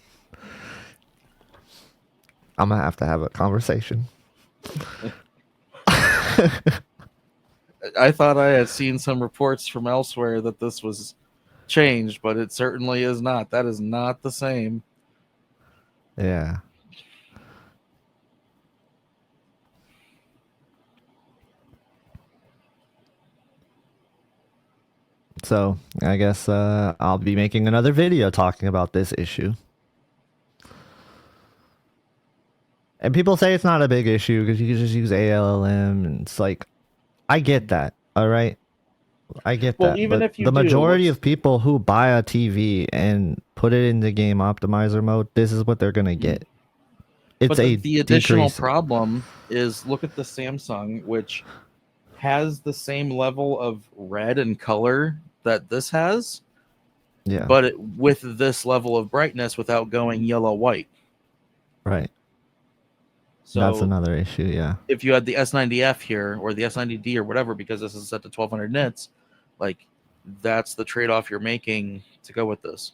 I'm gonna have to have a conversation. I thought I had seen some reports from elsewhere that this was changed, but it certainly is not. That is not the same. Yeah. So I guess I'll be making another video talking about this issue. And people say it's not a big issue because you can just use ALLM, and it's like, I get that, all right? I get that. Even but if you the majority of people who buy a TV and put it into game optimizer mode, this is what they're gonna get. It's the additional problem is, look at the Samsung, which has the same level of red and color that this has, yeah, but with this level of brightness without going yellow white. Right. So that's another issue, yeah. If you had the S90F here or the S90D or whatever, because this is set to 1200 nits, like that's the trade-off you're making to go with this.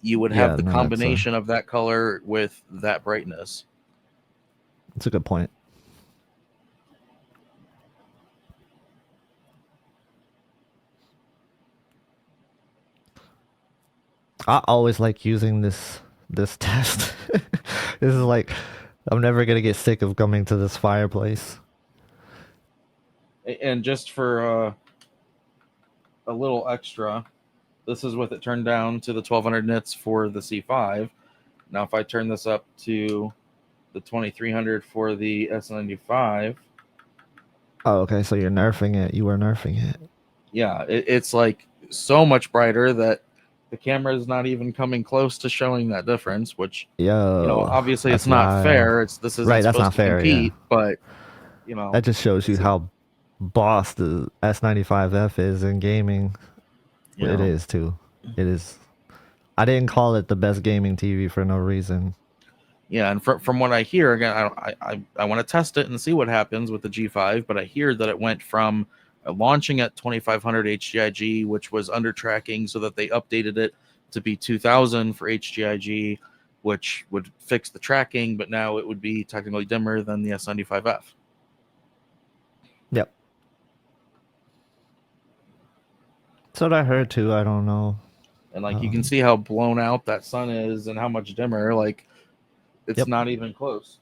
You would have the combination of that color with that brightness. That's a good point. I always like using this test. This is like, I'm never gonna get sick of coming to this fireplace. And just for a little extra, this is with it turned down to the 1200 nits for the C5. Now, if I turn this up to the 2300 for the S95. Oh, okay. So you're nerfing it. You were nerfing it. Yeah, it's like so much brighter that The camera is not even coming close to showing that difference, which Yo, obviously it's not fair. This isn't right. That's supposed not to fair. compete, Yeah, but that just shows you how boss the S95F is in gaming. It is too. It is. I didn't call it the best gaming TV for no reason. Yeah, and from what I hear, again, I want to test it and see what happens with the G5, but I hear that it went from launching at 2500 HGIG, which was under tracking, so that they updated it to be 2000 for HGIG, which would fix the tracking, but now it would be technically dimmer than the S95F. Yep. That's what I heard too. I don't know. And like you can see how blown out that sun is and how much dimmer. Like it's not even close.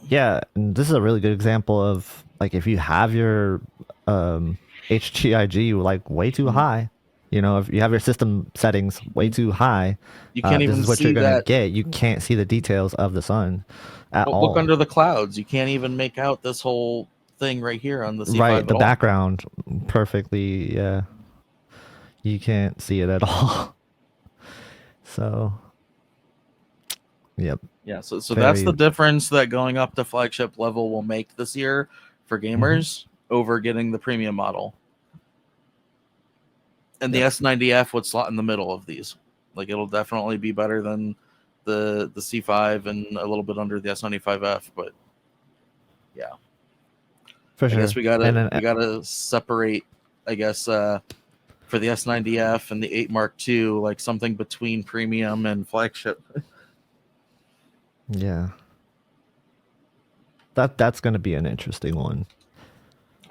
Yeah, and this is a really good example of like if you have your HGIG like way too high, if you have your system settings way too high, you can't even this is what see you're gonna that. get. You can't see the details of the sun at all. Look under the clouds. You can't even make out this whole thing right here on the C5 right, the background perfectly. Yeah, you can't see it at all. So, yep. Yeah, so that's the difference that going up to flagship level will make this year for gamers over getting the premium model. And the S90F would slot in the middle of these. Like it'll definitely be better than the C5 and a little bit under the S95F, but yeah. For sure. I guess we gotta separate, I guess, for the S90F and the 8 Mark II, like something between premium and flagship. Yeah. That's going to be an interesting one.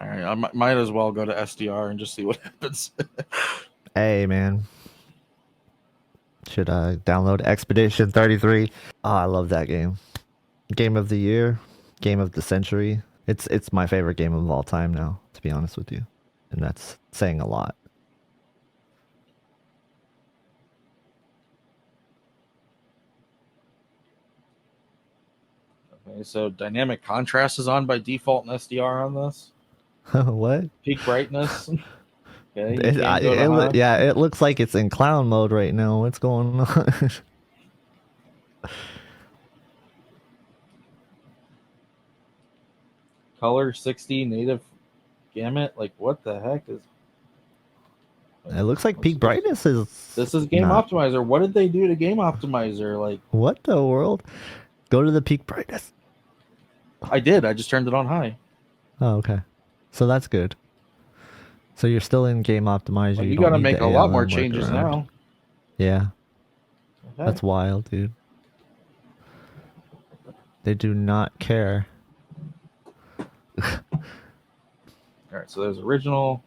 All right, I might as well go to SDR and just see what happens. Hey, man. Should I download Expedition 33? Oh, I love that game. Game of the year, game of the century. It's my favorite game of all time now, to be honest with you. And that's saying a lot. Okay, so dynamic contrast is on by default in SDR on this. What? Peak brightness. Okay, it looks like it's in clown mode right now. What's going on? Color 60 native gamut. Like what the heck is? It looks like peak brightness is. This is Game Optimizer. What did they do to Game Optimizer? Like what the world? Go to the peak brightness. I did. I just turned it on high. Oh, okay. So that's good. So you're still in Game Optimizer. Well, you got to make a lot more changes now. Yeah. Okay. That's wild, dude. They do not care. All right, so there's original.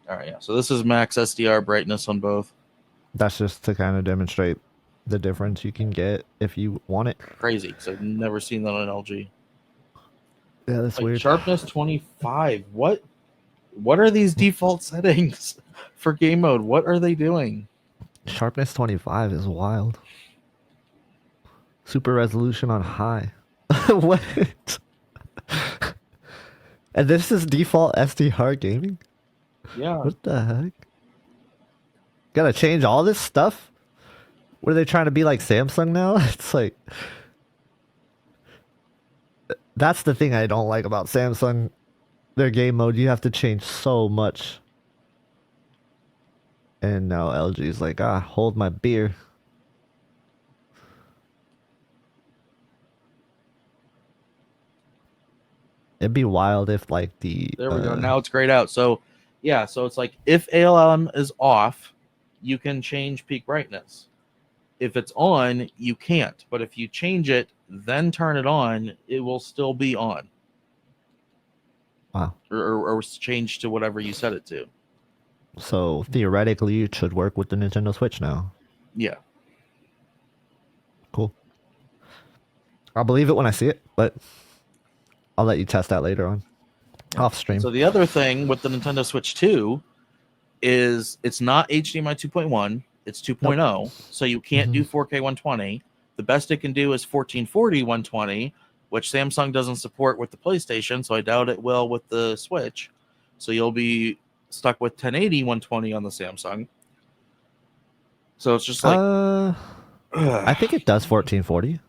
All right, yeah. So this is max SDR brightness on both. That's just to kind of demonstrate the difference you can get if you want it. Crazy, because I've never seen that on LG. Yeah, that's weird. Sharpness 25. What are these default settings for game mode? What are they doing? Sharpness 25 is wild. Super resolution on high. What? And this is default SDR gaming? Yeah. What the heck? Gotta change all this stuff? What are they trying to be like Samsung now? It's like... That's the thing I don't like about Samsung. Their game mode, you have to change so much. And now LG's like, hold my beer. It'd be wild if like There we go. Now it's grayed out. So yeah, so it's like if ALM is off, you can change peak brightness. If it's on, you can't. But if you change it, then turn it on, it will still be on. Wow. Or change to whatever you set it to. So theoretically, it should work with the Nintendo Switch now. Yeah. Cool. I'll believe it when I see it, but I'll let you test that later on, off stream. So the other thing with the Nintendo Switch 2 is it's not HDMI 2.1, it's 2.0, nope. So you can't do 4K 120. The best it can do is 1440 120, which Samsung doesn't support with the PlayStation, so I doubt it will with the Switch. So you'll be stuck with 1080 120 on the Samsung. So it's just like I think it does 1440.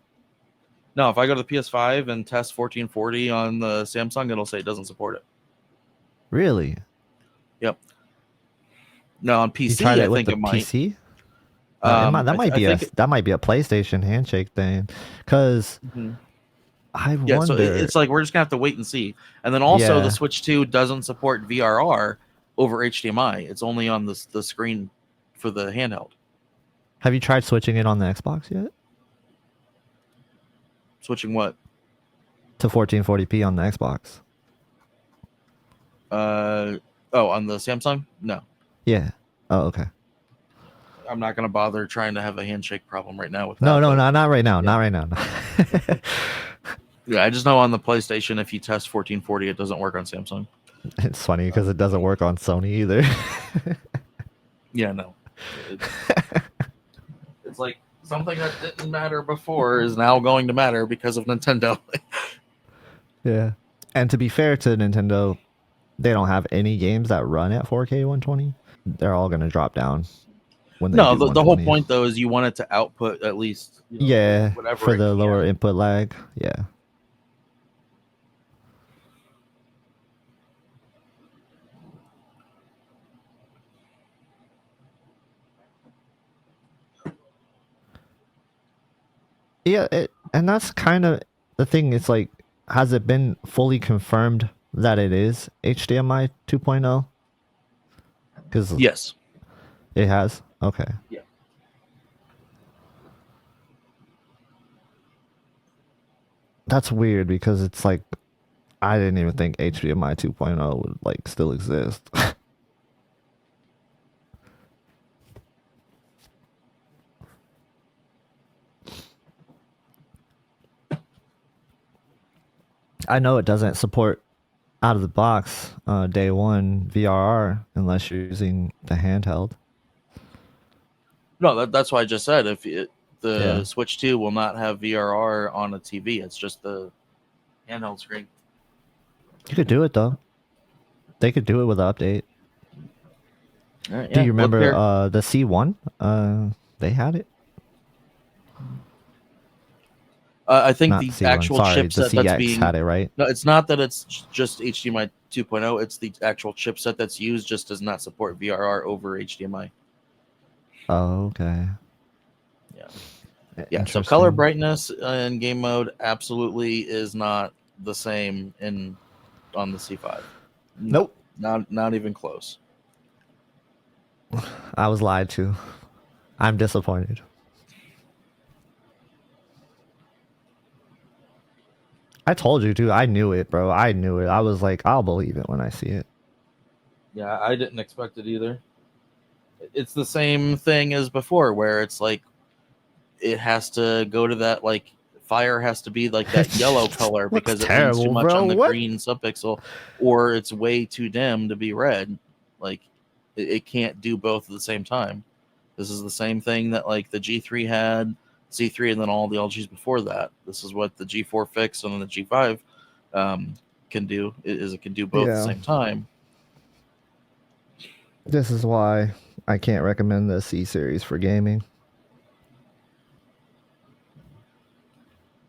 No, if I go to the PS5 and test 1440 on the Samsung, it'll say it doesn't support it. Really? Yep. No, on PC, you tried it I with think the it might. PC? That might be a PlayStation handshake thing, because I wonder. So it's like we're just gonna have to wait and see. And then also the Switch 2 doesn't support VRR over HDMI. It's only on the screen for the handheld. Have you tried switching it on the Xbox yet? Switching what? To 1440p on the Xbox. On the Samsung? No. Yeah. Oh, okay. I'm not gonna bother trying to have a handshake problem right now with that. No, not right now. Yeah. Not right now. Yeah, I just know on the PlayStation, if you test 1440, it doesn't work on Samsung. It's funny because it doesn't work on Sony either. Yeah, no. It's like something that didn't matter before is now going to matter because of Nintendo. Yeah. And to be fair to Nintendo, they don't have any games that run at 4K 120. They're all going to drop down. No, the whole point, though, is you want it to output at least. Whatever for the lower input lag. Yeah. Yeah, and that's kind of the thing. It's like, has it been fully confirmed that it is HDMI 2.0? Because yes, it has. Okay. Yeah. That's weird because it's like, I didn't even think HDMI 2.0 would like still exist. I know it doesn't support out of the box day one VRR unless you're using the handheld. No, that's why I just said the Switch 2 will not have VRR on a TV. It's just the handheld screen. You could do it though. They could do it with an update. Right, do you remember the C1? They had it. I think not the C1. actual chipset the CX that's being had it, right? No, it's not that it's just HDMI 2.0. It's the actual chipset that's used just does not support VRR over HDMI. Oh, okay. Yeah. So color brightness in game mode absolutely is not the same on the C5. Nope. Not even close. I was lied to. I'm disappointed. I told you, dude. I knew it, bro. I knew it. I was like, I'll believe it when I see it. Yeah, I didn't expect it either. It's the same thing as before, where it's like it has to go to that, like, fire has to be like that yellow color because it leans too much on the green subpixel, or it's way too dim to be red. Like, it can't do both at the same time. This is the same thing that like the G3 had, C3, and then all the LGs before that. This is what the G4 fixed, and then the G5 can do. It can do both at the same time. This is why I can't recommend the C series for gaming.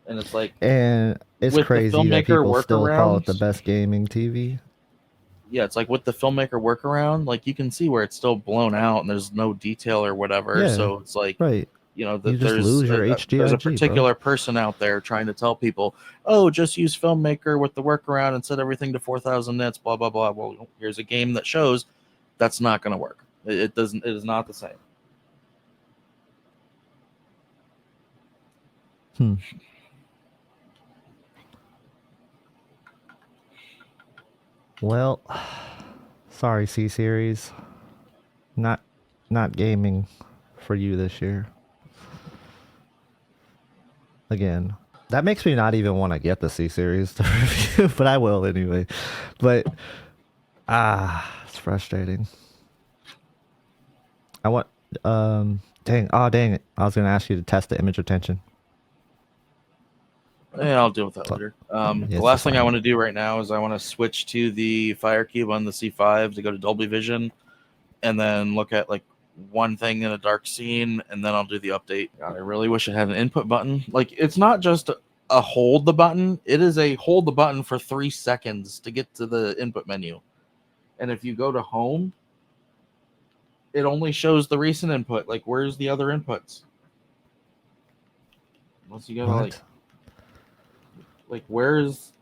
And it's like, and it's crazy that people still call it the best gaming TV. Yeah, it's like with the filmmaker workaround, like you can see where it's still blown out and there's no detail or whatever. Yeah, so it's like, right. You know, you just lose your HDRG, there's a particular person out there trying to tell people, oh, just use filmmaker with the workaround and set everything to 4,000 nits, blah, blah, blah. Well, here's a game that shows that's not going to work. It is not the same. Well, sorry, C series. Not gaming for you this year. Again. That makes me not even want to get the C series to review, but I will anyway. But it's frustrating. I want dang it. I was gonna ask you to test the image retention. Yeah, I'll deal with that later. The last thing I want to do right now is I want to switch to the Fire Cube on the C5 to go to Dolby Vision, and then look at like one thing in a dark scene, and then I'll do the update. God, I really wish it had an input button. Like, it's not just a hold the button, it is a hold the button for 3 seconds to get to the input menu. And if you go to home, it only shows the recent input. Like, where's the other inputs? Unless you go to like where's...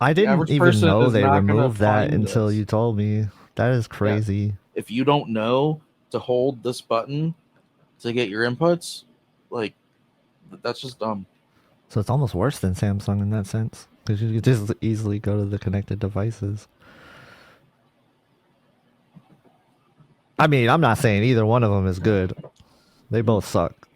I didn't even know they removed that until you told me. That is crazy. Yeah. If you don't know to hold this button to get your inputs, like, that's just dumb. So it's almost worse than Samsung in that sense, because you could just easily go to the connected devices. I mean, I'm not saying either one of them is good. They both suck.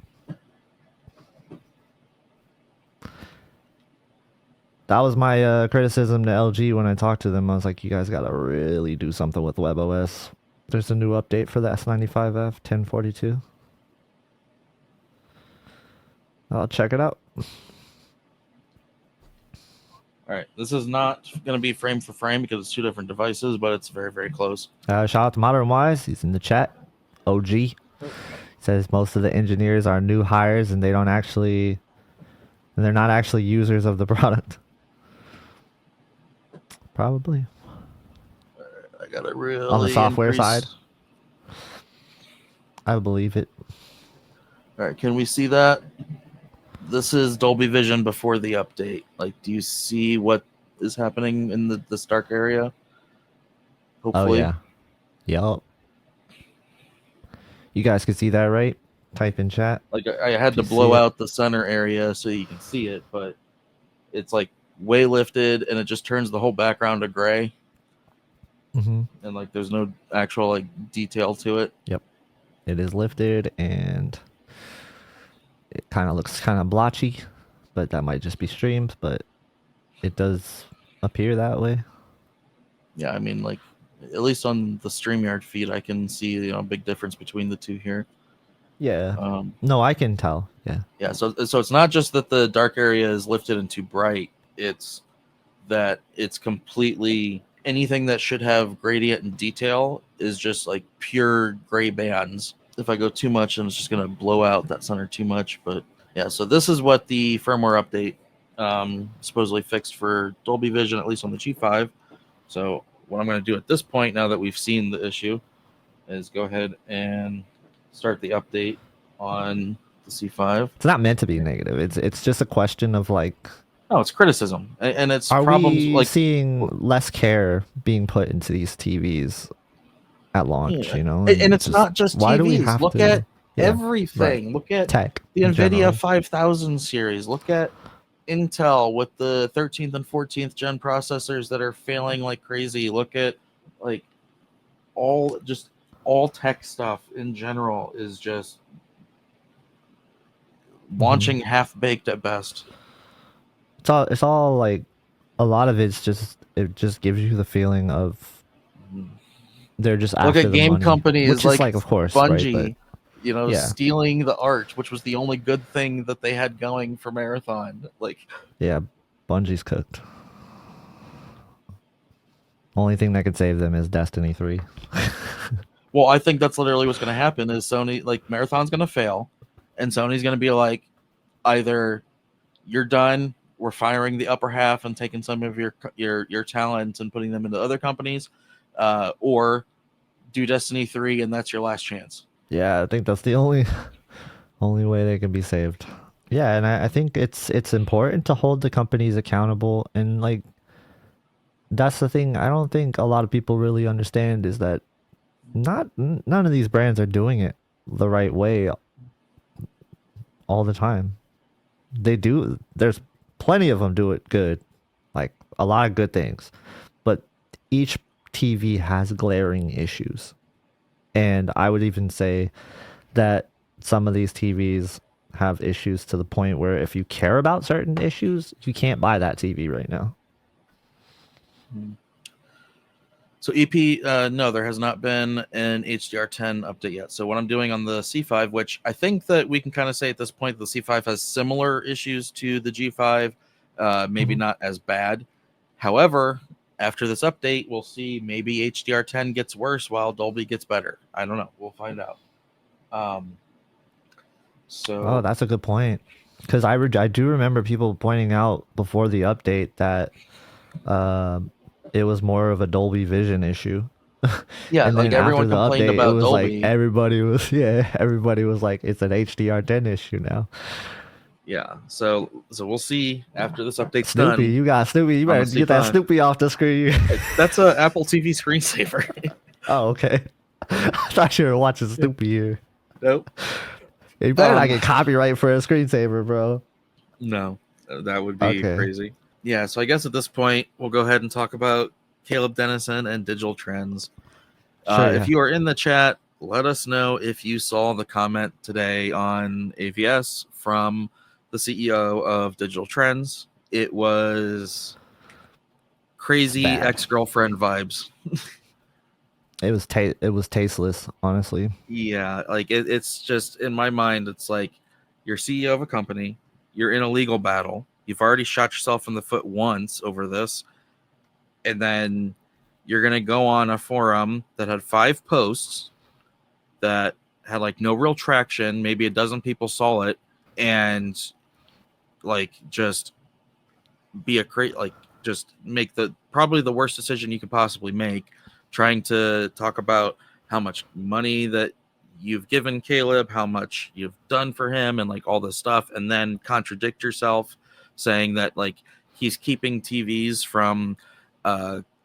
That was my criticism to LG when I talked to them. I was like, you guys got to really do something with WebOS. There's a new update for the S95F 1042. I'll check it out. All right, this is not going to be frame for frame because it's 2 different devices, but it's very, very close. Shout out to Modern Wise. He's in the chat. OG. He says most of the engineers are new hires and they're not actually users of the product. Probably. I got it really on the software side. I believe it. All right, can we see that? This is Dolby Vision before the update. Like, do you see what is happening in this dark area? Hopefully. Oh, yeah. Yup. You guys can see that, right? Type in chat. Like, I had to blow out the center area so you can see it, but it's like way lifted and it just turns the whole background to gray. Mm-hmm. And like there's no actual like detail to it. Yep. It is lifted and it kind of looks kind of blotchy, but that might just be streamed, but it does appear that way. Yeah, I mean, like, at least on the StreamYard feed, I can see a big difference between the two here. Yeah. No, I can tell. Yeah. Yeah. So it's not just that the dark area is lifted and too bright. It's that it's completely anything that should have gradient and detail is just like pure gray bands. If I go too much, then it's just going to blow out that center too much. But yeah, so this is what the firmware update supposedly fixed for Dolby Vision, at least on the G5. So what I'm going to do at this point, now that we've seen the issue, is go ahead and start the update on the C5. It's not meant to be negative. It's just a question of like... No, it's criticism, and it's are problems we like seeing less care being put into these TVs at launch, and it's just, not just TVs. Why do we have look to, at everything. Right. Look at tech, the NVIDIA 5000 series. Look at Intel with the 13th and 14th gen processors that are failing like crazy. Look at like all tech stuff in general is just launching half-baked at best. It's all like a lot of it just gives you the feeling of they're just after look at the game money, companies which is like of course Bungie, right, stealing the art, which was the only good thing that they had going for Marathon. Like, yeah, Bungie's cooked. Only thing that could save them is Destiny 3. Well, I think that's literally what's going to happen. Is Sony, like, Marathon's going to fail, and Sony's going to be like, either you're done, we're firing the upper half and taking some of your talents and putting them into other companies, or do Destiny 3 and that's your last chance. Yeah, I think that's the only way they can be saved. Yeah, and I think it's important to hold the companies accountable, and like that's the thing I don't think a lot of people really understand is that none of these brands are doing it the right way all the time. They do. There's plenty of them do it good, like a lot of good things, but each TV has glaring issues, and I would even say that some of these TVs have issues to the point where if you care about certain issues, you can't buy that TV right now. So EP, no, there has not been an HDR10 update yet. So what I'm doing on the C5, which I think that we can kind of say at this point, the C5 has similar issues to the G5, maybe not as bad. However, after this update, we'll see maybe HDR10 gets worse while Dolby gets better. I don't know. We'll find out. Oh, that's a good point. Because I do remember people pointing out before the update that it was more of a Dolby Vision issue. Yeah, and like then everyone after the complained update, about it was Dolby. like everybody was like, it's an HDR10 issue now. Yeah, so we'll see after this update's Snoopy, done. you got Snoopy. You better get that Snoopy off the screen. That's a Apple TV screensaver. Oh, okay. I thought you were watching Snoopy here. Nope. You better not get copyright for a screensaver, bro. No, that would be crazy. Yeah, so I guess at this point, we'll go ahead and talk about Caleb Dennison and digital trends. Sure, if you are in the chat, let us know if you saw the comment today on AVS from the CEO of Digital Trends. It was crazy ex-girlfriend vibes. It was tasteless, honestly. Yeah, like it's just, in my mind, it's like you're CEO of a company, you're in a legal battle, you've already shot yourself in the foot once over this, and then you're gonna go on a forum that had 5 posts that had like no real traction, maybe a dozen people saw it, and like just be just make probably the worst decision you could possibly make, trying to talk about how much money that you've given Caleb, how much you've done for him, and like all this stuff, and then contradict yourself, saying that like he's keeping TVs from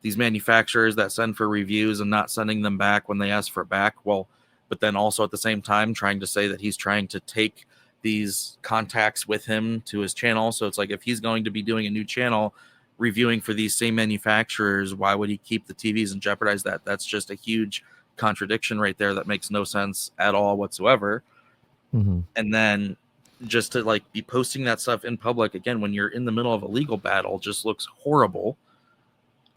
these manufacturers that send for reviews and not sending them back when they ask for it back. Well, but then also at the same time trying to say that he's trying to take these contacts with him to his channel. So it's like, if he's going to be doing a new channel reviewing for these same manufacturers, why would he keep the TVs and jeopardize that? That's just a huge contradiction right there that makes no sense at all whatsoever. And then just to like be posting that stuff in public again when you're in the middle of a legal battle just looks horrible.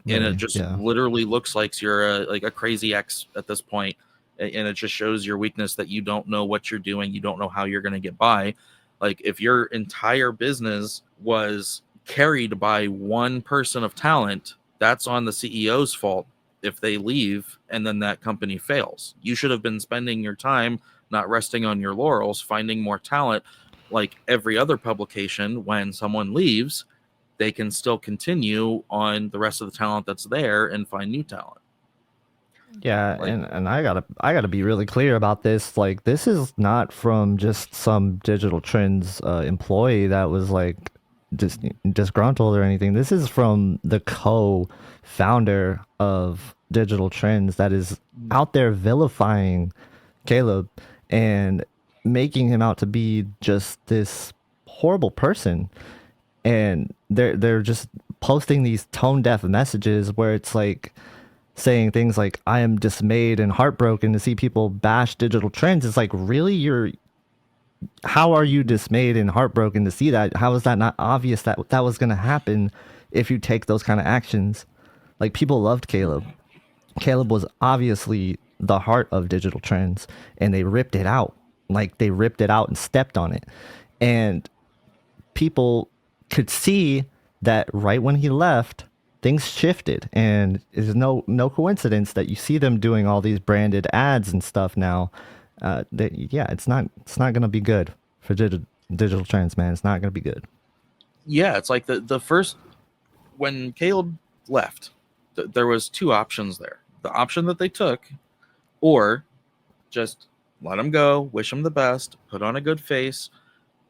And it just literally looks like you're a crazy ex at this point. And it just shows your weakness that you don't know what you're doing. You don't know how you're going to get by. Like if your entire business was carried by one person of talent, that's on the CEO's fault if they leave and then that company fails. You should have been spending your time not resting on your laurels, finding more talent. Like every other publication, when someone leaves, they can still continue on the rest of the talent that's there and find new talent. Yeah, like, and I gotta be really clear about this. Like, this is not from just some Digital Trends employee that was like just disgruntled or anything. This is from the co-founder of Digital Trends that is out there vilifying Caleb and making him out to be just this horrible person. And they're just posting these tone-deaf messages where it's like saying things like, I am dismayed and heartbroken to see people bash Digital Trends. It's like, really? How are you dismayed and heartbroken to see that? How is that not obvious that that was going to happen if you take those kind of actions? Like, people loved Caleb. Caleb was obviously the heart of Digital Trends, and they ripped it out. Like, they ripped it out and stepped on it. And people could see that right when he left, things shifted, and it's no coincidence that you see them doing all these branded ads and stuff now. It's not going to be good for Digital Trends, man. It's not going to be good. Yeah, it's like the first, when Caleb left, there was 2 options there. The option that they took, or just let him go, wish him the best, put on a good face,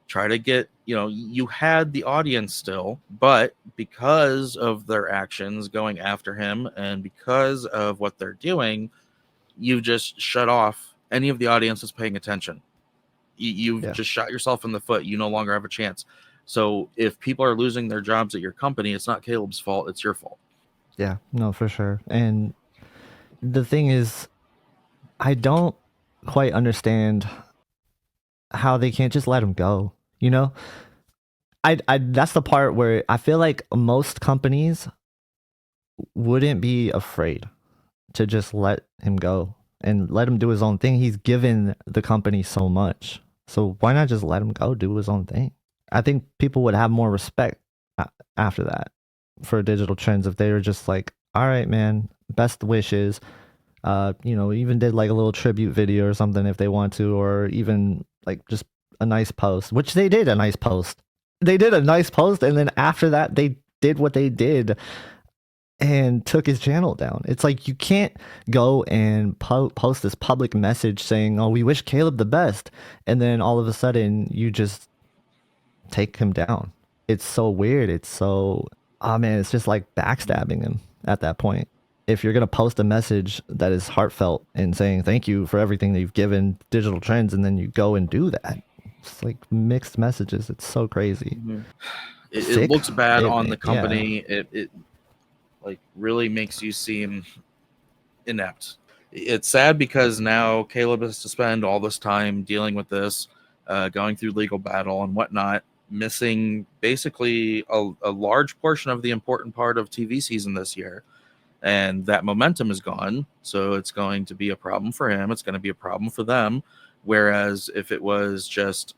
try to get, you had the audience still, but because of their actions going after him and because of what they're doing, you've just shut off any of the audience that's paying attention. You've just shot yourself in the foot. You no longer have a chance. So if people are losing their jobs at your company, it's not Caleb's fault. It's your fault. Yeah, no, for sure. And the thing is, I don't quite understand how they can't just let him go. You know, I that's the part where I feel like most companies wouldn't be afraid to just let him go and let him do his own thing. He's given the company so much. So why not just let him go, do his own thing? I think people would have more respect after that for Digital Trends if they were just like, all right, man, best wishes. Even did like a little tribute video or something if they want to, or even like just a nice post, which they did a nice post. They did a nice post, and then after that, they did what they did and took his channel down. It's like you can't go and post this public message saying, "Oh, we wish Caleb the best," and then all of a sudden you just take him down. It's so weird. It's so, oh man, it's just like backstabbing him at that point. If you're gonna post a message that is heartfelt and saying thank you for everything that you've given Digital Trends, and then you go and do that, it's like mixed messages. It's so crazy. Mm-hmm. It looks bad on the company. Yeah. It like really makes you seem inept. It's sad because now Caleb has to spend all this time dealing with this, going through legal battle and whatnot, missing basically a large portion of the important part of TV season this year. And that momentum is gone. So it's going to be a problem for him. It's going to be a problem for them. Whereas if it was just,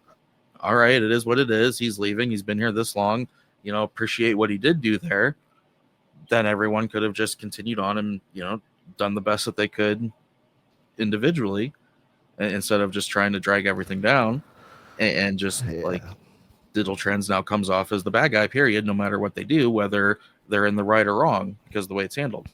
all right, it is what it is. He's leaving. He's been here this long. Appreciate what he did do there. Then everyone could have just continued on and, done the best that they could individually instead of just trying to drag everything down and just like Digital Trends now comes off as the bad guy, period, no matter what they do, whether they're in the right or wrong, because of the way it's handled.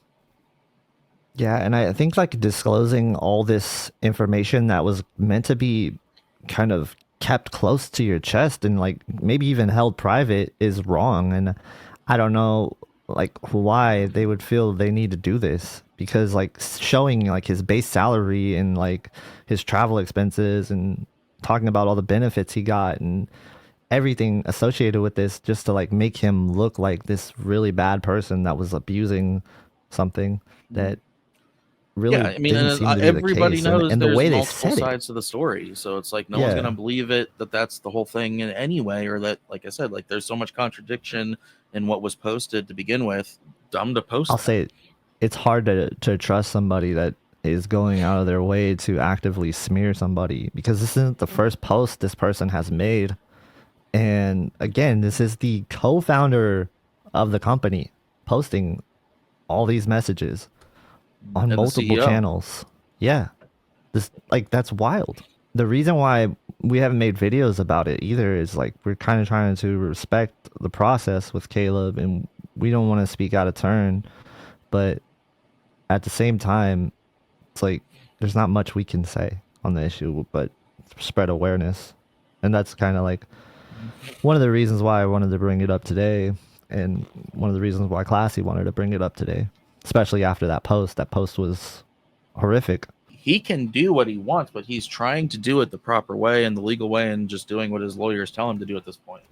Yeah, and I think like disclosing all this information that was meant to be kind of kept close to your chest and like maybe even held private is wrong. And I don't know like why they would feel they need to do this, because like showing like his base salary and like his travel expenses and talking about all the benefits he got and everything associated with this, just to like make him look like this really bad person that was abusing something that really didn't seem to be everybody the case. knows and the there's way multiple they said sides to the story, so it's like no one's gonna believe it that's the whole thing in any way, or that, like I said, like there's so much contradiction in what was posted to begin with. Dumb to post. I'll say it's hard to trust somebody that is going out of their way to actively smear somebody, because this isn't the first post this person has made. And again, this is the co-founder of the company posting all these messages on multiple channels. Yeah. That's wild. The reason why we haven't made videos about it either is like we're kind of trying to respect the process with Caleb, and we don't want to speak out of turn, but at the same time, it's like there's not much we can say on the issue but spread awareness. And that's kind of like one of the reasons why I wanted to bring it up today, and one of the reasons why Classy wanted to bring it up today, especially after that post. That post was horrific. He can do what he wants, but he's trying to do it the proper way and the legal way, and just doing what his lawyers tell him to do at this point.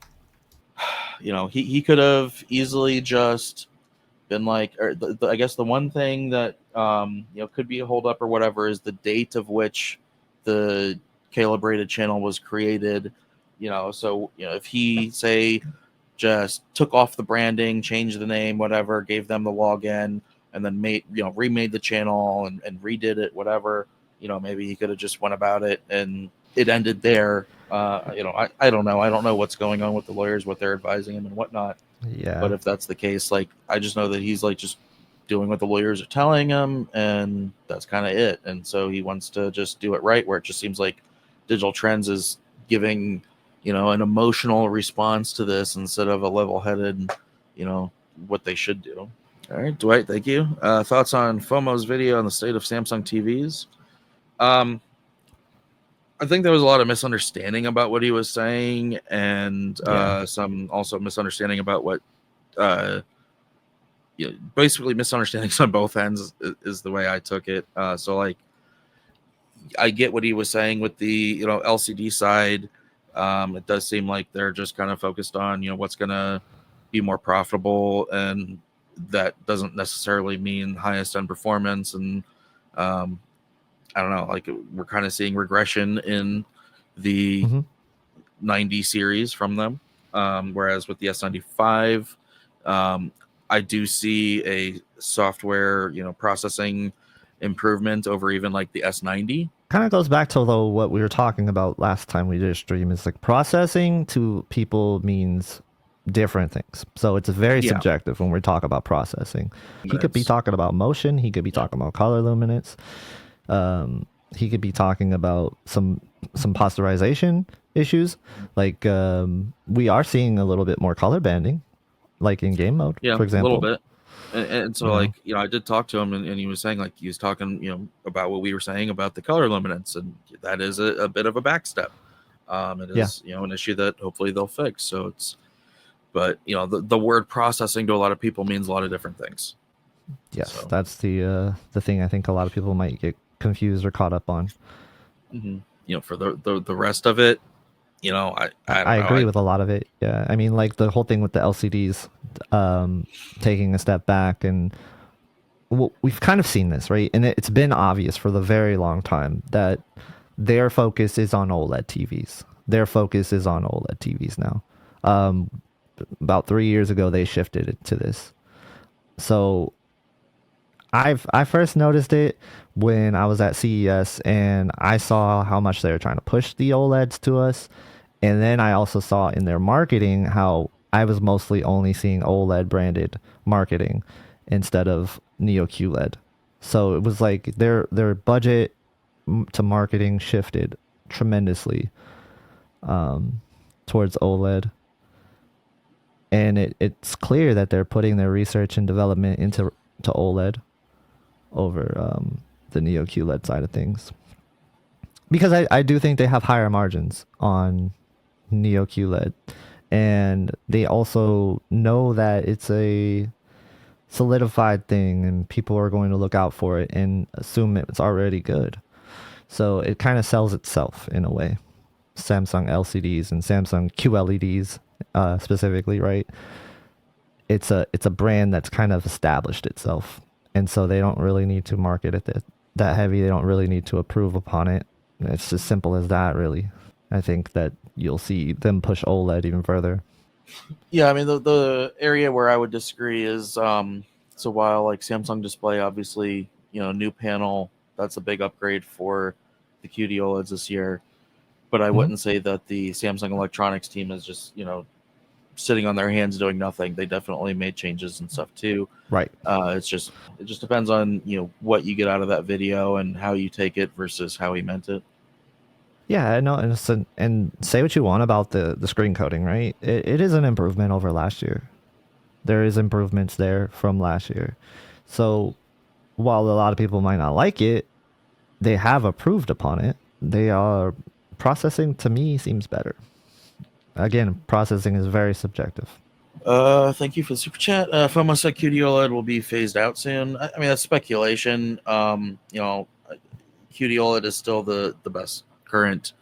He could have easily just been like, I guess the one thing that could be a holdup or whatever is the date of which the calibrated channel was created. So if he say just took off the branding, changed the name, whatever, gave them the login, and then remade the channel and redid it, whatever, maybe he could have just went about it and it ended there. I don't know. I don't know what's going on with the lawyers, what they're advising him and whatnot. Yeah. But if that's the case, like, I just know that he's like just doing what the lawyers are telling him, and that's kind of it. And so he wants to just do it right, where it just seems like Digital Trends is giving, an emotional response to this instead of a level-headed, what they should do. All right, Dwight, thank you. Thoughts on FOMO's video on the state of Samsung TVs? I think there was a lot of misunderstanding about what he was saying, and some also misunderstanding about what, basically misunderstandings on both ends is the way I took it. So like, I get what he was saying with the LCD side. It does seem like they're just kind of focused on what's going to be more profitable, and that doesn't necessarily mean highest end performance. And I don't know, like we're kind of seeing regression in the 90 series from them. Whereas with the S95, I do see a software, processing improvement over even like the S90. Kind of goes back to though what we were talking about last time we did a stream. Is like processing to people means different things. So it's very subjective when we talk about processing. He could be talking about motion. He could be talking about color luminance. He could be talking about some posterization issues. Like we are seeing a little bit more color banding, like in game mode, for example. A little bit. And so, like, I did talk to him, and he was saying, like, he was talking, about what we were saying about the color luminance, and that is a bit of a backstep. It is, an issue that hopefully they'll fix. So it's, but the word processing to a lot of people means a lot of different things. Yes, so that's the thing I think a lot of people might get confused or caught up on. For the rest of it, I agree with a lot of it. Yeah, I mean, like the whole thing with the LCDs taking a step back, and we've kind of seen this, right? And it's been obvious for the very long time that their focus is on OLED TVs. Their focus is on OLED TVs now. About 3 years ago, they shifted it to this. So I first noticed it when I was at CES, and I saw how much they were trying to push the OLEDs to us. And then I also saw in their marketing how I was mostly only seeing OLED branded marketing instead of Neo QLED. So it was like their budget to marketing shifted tremendously towards OLED. And it's clear that they're putting their research and development into OLED over the Neo QLED side of things. Because I do think they have higher margins on Neo QLED. And they also know that it's a solidified thing and people are going to look out for it and assume it's already good. So it kind of sells itself in a way. Samsung LCDs and Samsung QLEDs specifically, right? It's a brand that's kind of established itself. And so they don't really need to market it that heavy. They don't really need to approve upon it. It's as simple as that, really. I think that you'll see them push OLED even further. Yeah, I mean, the area where I would disagree is, so while like Samsung Display, obviously, new panel, that's a big upgrade for the QD OLEDs this year. But I wouldn't say that the Samsung Electronics team is just, sitting on their hands doing nothing. They definitely made changes and stuff too. Right. It just depends on, what you get out of that video and how you take it versus how he meant it. Yeah, I know, and say what you want about the screen coating, right? It is an improvement over last year. There is improvements there from last year. So while a lot of people might not like it, they have approved upon it. They are processing, to me, seems better. Again, processing is very subjective. Thank you for the super chat. FOMO said QD OLED will be phased out soon. I mean, that's speculation. QD OLED is still the best current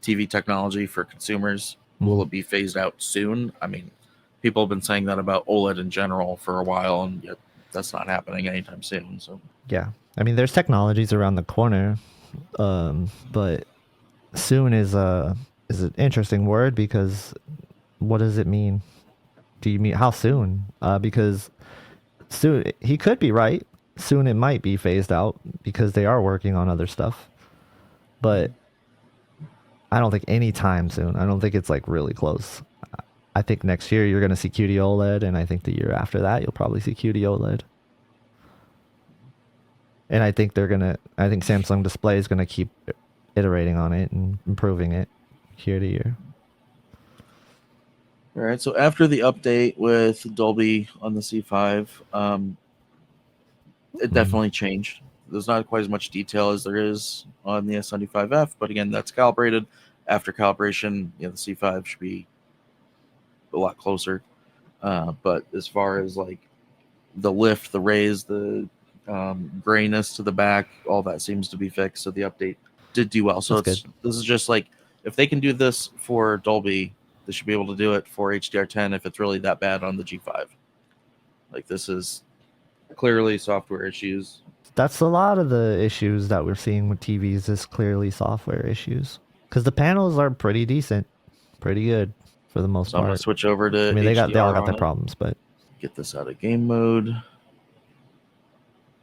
TV technology for consumers. Will it be phased out soon? I mean, people have been saying that about OLED in general for a while, and yet that's not happening anytime soon. So yeah, I mean, there's technologies around the corner, but soon is an interesting word because what does it mean? Do you mean how soon? Because soon he could be right. Soon it might be phased out because they are working on other stuff, but I don't think anytime soon. I don't think it's like really close. I think next year you're going to see QD OLED, and I think the year after that you'll probably see QD OLED. And I think Samsung Display is going to keep iterating on it and improving it year to year. All right. So after the update with Dolby on the C5, it definitely changed. There's not quite as much detail as there is on the S95F, but again, that's calibrated. After calibration, the C5 should be a lot closer. But as far as like the lift, the raise, the grayness to the back, all that seems to be fixed. So the update did do well. So this is just like, if they can do this for Dolby, they should be able to do it for HDR10 if it's really that bad on the G5. Like, this is clearly software issues. That's a lot of the issues that we're seeing with TVs is clearly software issues. Because the panels are pretty decent, pretty good for the most part. I'm gonna switch over to. I mean, they all got their problems, but get this out of game mode.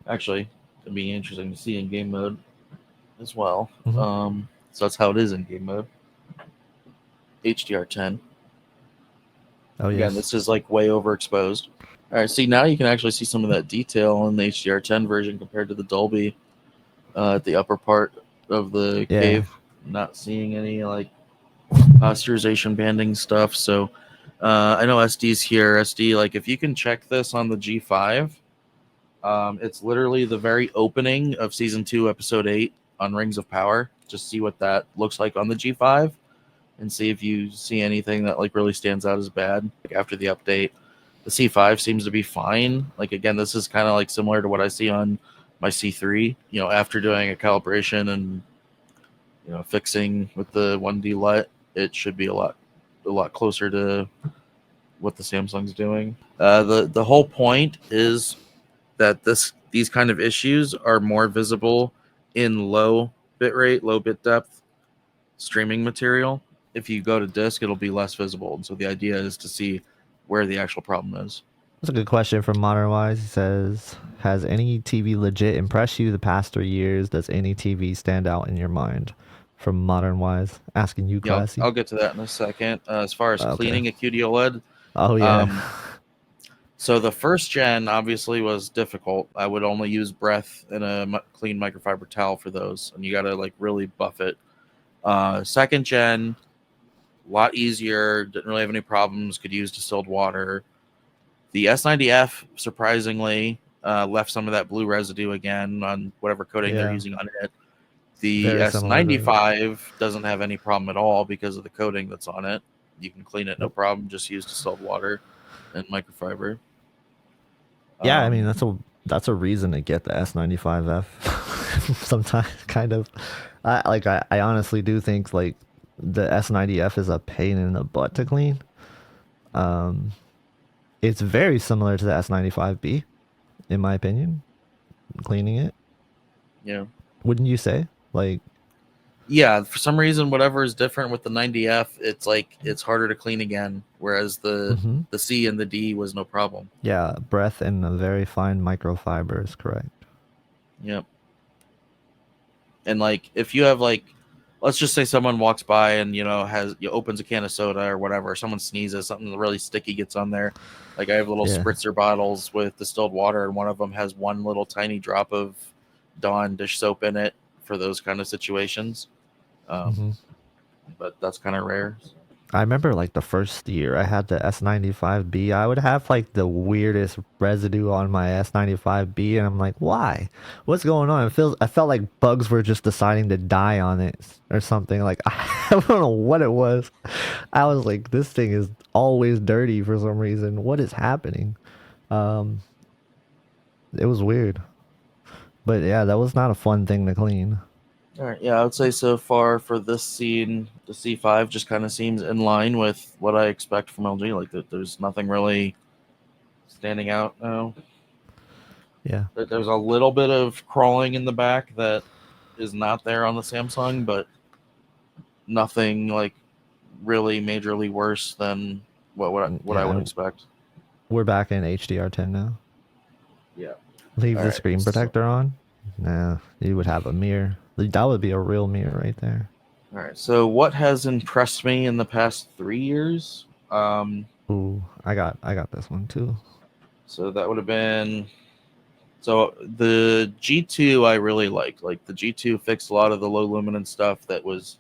Actually, it'd be interesting to see in game mode as well. So that's how it is in game mode. HDR10. Oh yeah. Again, this is like way overexposed. All right, see now you can actually see some of that detail in the HDR10 version compared to the Dolby at the upper part of the cave. Not seeing any like posterization banding stuff. So I know SD's here. SD, like if you can check this on the G5, it's literally the very opening of season 2, episode 8 on Rings of Power. Just see what that looks like on the G5 and see if you see anything that like really stands out as bad. Like after the update, the C5 seems to be fine. Like again, this is kind of like similar to what I see on my C3. You know, after doing a calibration and fixing with the 1D LUT, it should be a lot closer to what the Samsung's doing. The whole point is that these kind of issues are more visible in low bitrate, low bit depth streaming material. If you go to disk, it'll be less visible. And so the idea is to see where the actual problem is. That's a good question from Modern Wise. He says, has any TV legit impressed you the past 3 years? Does any TV stand out in your mind? From Modern Wise, asking you, Classy. I'll get to that in a second. As far as cleaning a QD-OLED. Oh, yeah. So the first gen obviously was difficult. I would only use breath and a clean microfiber towel for those. And you got to like really buff it. Second gen, a lot easier. Didn't really have any problems. Could use distilled water. The S90F, surprisingly, left some of that blue residue again on whatever coating they're using on it. The S95 doesn't have any problem at all because of the coating that's on it. You can clean it, no problem. Just use distilled water and microfiber. Yeah, I mean that's a reason to get the S95F. Sometimes, kind of. I honestly do think like the S90F is a pain in the butt to clean. It's very similar to the S95B, in my opinion. Cleaning it. Yeah. Wouldn't you say? Like, yeah, for some reason, whatever is different with the 90F, it's harder to clean again. Whereas the C and the D was no problem. Yeah, breath and a very fine microfiber is correct. Yep. And like, if you have like, let's just say someone walks by and opens a can of soda or whatever, someone sneezes, something really sticky gets on there. Like I have little spritzer bottles with distilled water, and one of them has one little tiny drop of Dawn dish soap in it for those kind of situations. But that's kind of rare. I remember like the first year I had the S95B, I would have like the weirdest residue on my S95B, and I'm like, why? What's going on? I felt like bugs were just deciding to die on it or something. Like I don't know what it was. I was like, this thing is always dirty for some reason. What is happening? It was weird. But yeah, that was not a fun thing to clean. All right, yeah, I would say so far for this scene, the C5 just kind of seems in line with what I expect from LG. Like, there's nothing really standing out now. Yeah. There's a little bit of crawling in the back that is not there on the Samsung, but nothing like really majorly worse than what I would expect. We're back in HDR10 now. Yeah. Leave the screen protector on. Nah, you would have a mirror. That would be a real mirror right there. All right. So what has impressed me in the past 3 years? Ooh, I got this one too. So that would have been. So the G2 I really liked. Like the G2 fixed a lot of the low luminance stuff that was,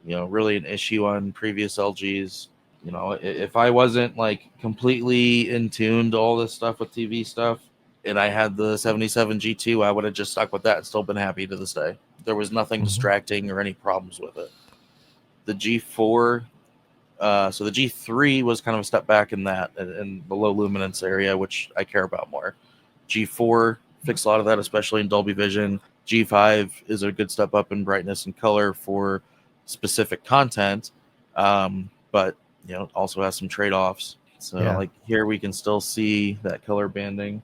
really an issue on previous LGs. If I wasn't like completely in tune to all this stuff with TV stuff, and I had the 77 G2, I would have just stuck with that and still been happy to this day. There was nothing distracting or any problems with it. The G4, so the G3 was kind of a step back in that, in the low luminance area, which I care about more. G4 fixed a lot of that, especially in Dolby Vision. G5 is a good step up in brightness and color for specific content, but also has some trade-offs. So like here we can still see that color banding.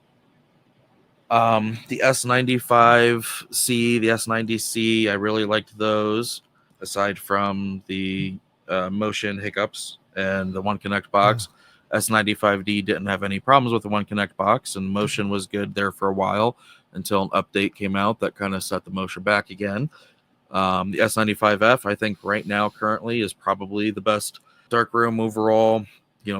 The S95C, the S90C, I really liked those. aside from the motion hiccups and the One Connect box. S95D didn't have any problems with the One Connect box, and motion was good there for a while until an update came out that kind of set the motion back again. The S95F, I think right now currently is probably the best darkroom overall,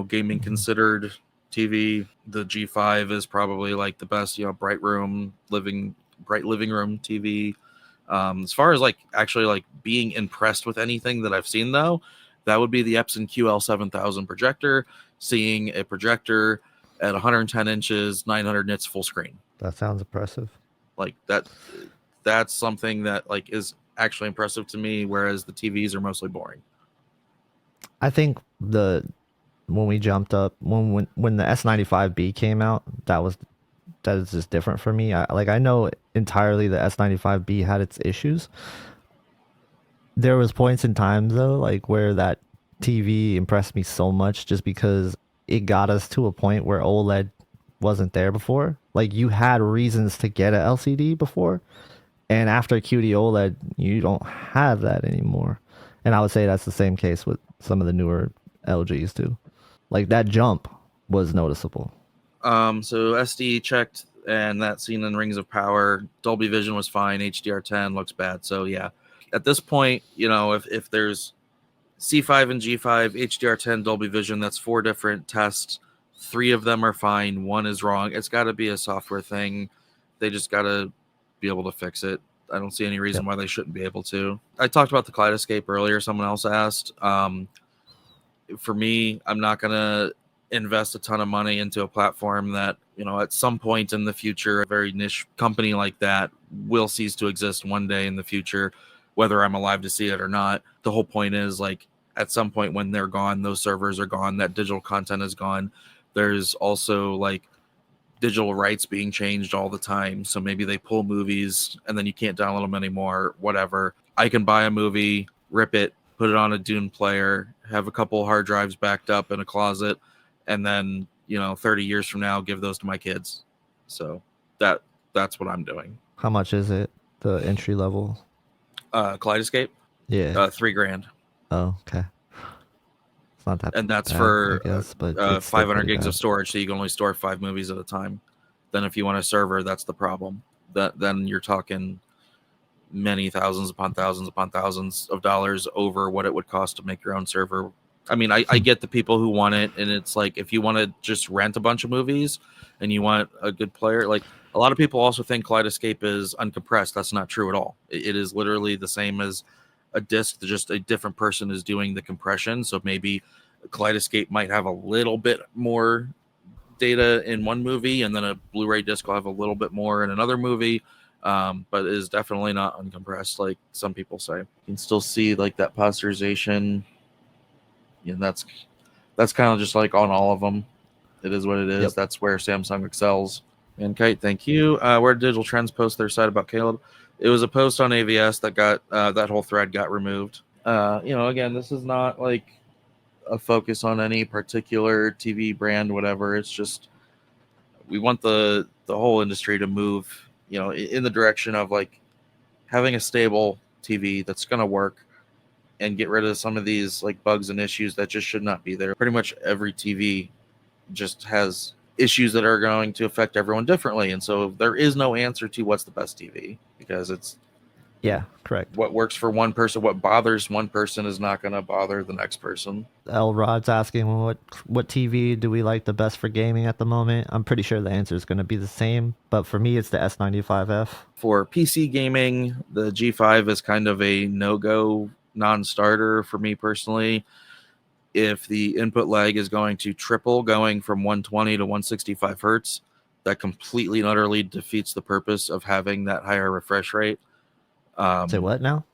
gaming considered TV. The G5 is probably like the best, bright living room TV. As far as actually being impressed with anything that I've seen though, that would be the Epson QL7000 projector. Seeing a projector at 110 inches, 900 nits full screen. That sounds impressive. That's something that is actually impressive to me, whereas the TVs are mostly boring. I think when we jumped up when the S95B came out, that is just different for me. I know entirely the S95B had its issues. There was points in time though, where that TV impressed me so much just because it got us to a point where OLED wasn't there before. You had reasons to get an LCD before, and after QD OLED, you don't have that anymore. And I would say that's the same case with some of the newer LGs too. That jump was noticeable. So SD checked, and that seen in Rings of Power. Dolby Vision was fine. HDR10 looks bad. So yeah, at this point, if there's C5 and G5, HDR10, Dolby Vision, that's 4 different tests. 3 of them are fine. 1 is wrong. It's got to be a software thing. They just got to be able to fix it. I don't see any reason why they shouldn't be able to. I talked about the Kaleidoscape earlier. Someone else asked. For me, I'm not going to invest a ton of money into a platform that, at some point in the future, a very niche company like that will cease to exist one day in the future, whether I'm alive to see it or not. The whole point is at some point when they're gone, those servers are gone, that digital content is gone. There's also digital rights being changed all the time. So maybe they pull movies and then you can't download them anymore, whatever. I can buy a movie, rip it, put it on a Dune player, have a couple hard drives backed up in a closet, and then, 30 years from now, give those to my kids. So that's what I'm doing. How much is it? The entry level? Kaleidoscape? Yeah. $3,000. Oh, okay. It's not that. And that's bad, for I guess, but 500 gigs of storage, so you can only store 5 movies at a time. Then if you want a server, that's the problem. Then you're talking many thousands upon thousands of dollars over what it would cost to make your own server. I mean, I get the people who want it, and it's if you want to just rent a bunch of movies and you want a good player, a lot of people also think Kaleidoscape is uncompressed. That's not true at all. It is literally the same as a disc, just a different person is doing the compression. So maybe Kaleidoscape might have a little bit more data in one movie, and then a Blu-ray disc will have a little bit more in another movie, but it is definitely not uncompressed like some people say. You can still see that posterization. That's kind of just on all of them. It is what it is. Yep. That's where Samsung excels. And Kite, thank you. Where did Digital Trends post their site about Caleb? It was a post on AVS that got that whole thread got removed. Again, this is not a focus on any particular TV brand, whatever. It's just we want the whole industry to move, in the direction of having a stable TV that's going to work, and get rid of some of these bugs and issues that just should not be there. Pretty much every TV just has issues that are going to affect everyone differently, and so there is no answer to what's the best TV, because it's correct. What works for one person, what bothers one person is not going to bother the next person. L Rod's asking what TV do we like the best for gaming at the moment. I'm pretty sure the answer is going to be the same, but for me it's the S95F. For PC gaming, the G5 is kind of a no-go, non-starter for me personally. If the input lag is going to triple, going from 120 to 165 hertz, that completely and utterly defeats the purpose of having that higher refresh rate. Say what now?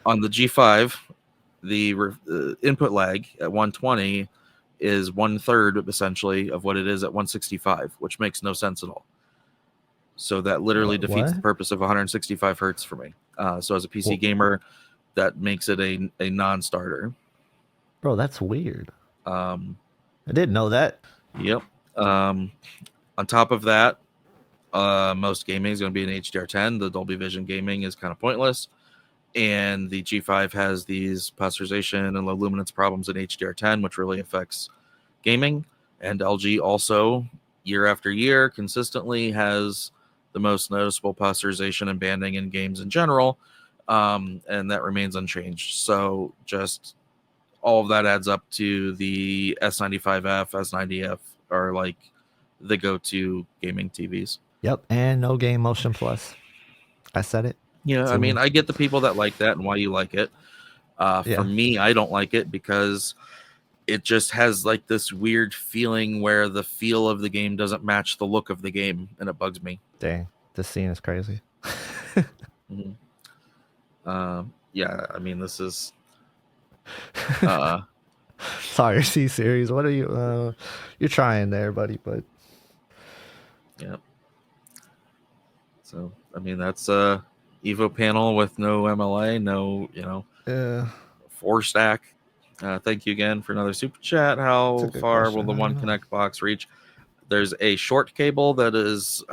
On the G5, the input lag at 120 is 1/3 essentially of what it is at 165, which makes no sense at all. So that literally defeats the purpose of 165 hertz for me. So as a PC gamer, that makes it a non-starter. Bro, that's weird. I didn't know that. Yep. On top of that, most gaming is going to be in HDR10. The Dolby Vision gaming is kind of pointless. and the G5 has these pasteurization and low luminance problems in HDR10, which really affects gaming. And LG also, year after year, consistently has the most noticeable pasteurization and banding in games in general, and that remains unchanged. So just all of that adds up to the S95F, S90F are like the go-to gaming TVs. Yep, and no game motion plus. I said it. Yeah, so, I mean, I get the people that like that and why you like it. For me, I don't like it because it just has like this weird feeling where the feel of the game doesn't match the look of the game, and it bugs me. Dang, this scene is crazy. Mm-hmm. Yeah, I mean, this is sorry, C-Series. What are you you're trying there, buddy, but yeah. So I mean, that's Evo panel with no MLA, no, you know, 4-stack. Thank you again for another super chat. How far will the One Connect box reach? There's a short cable that is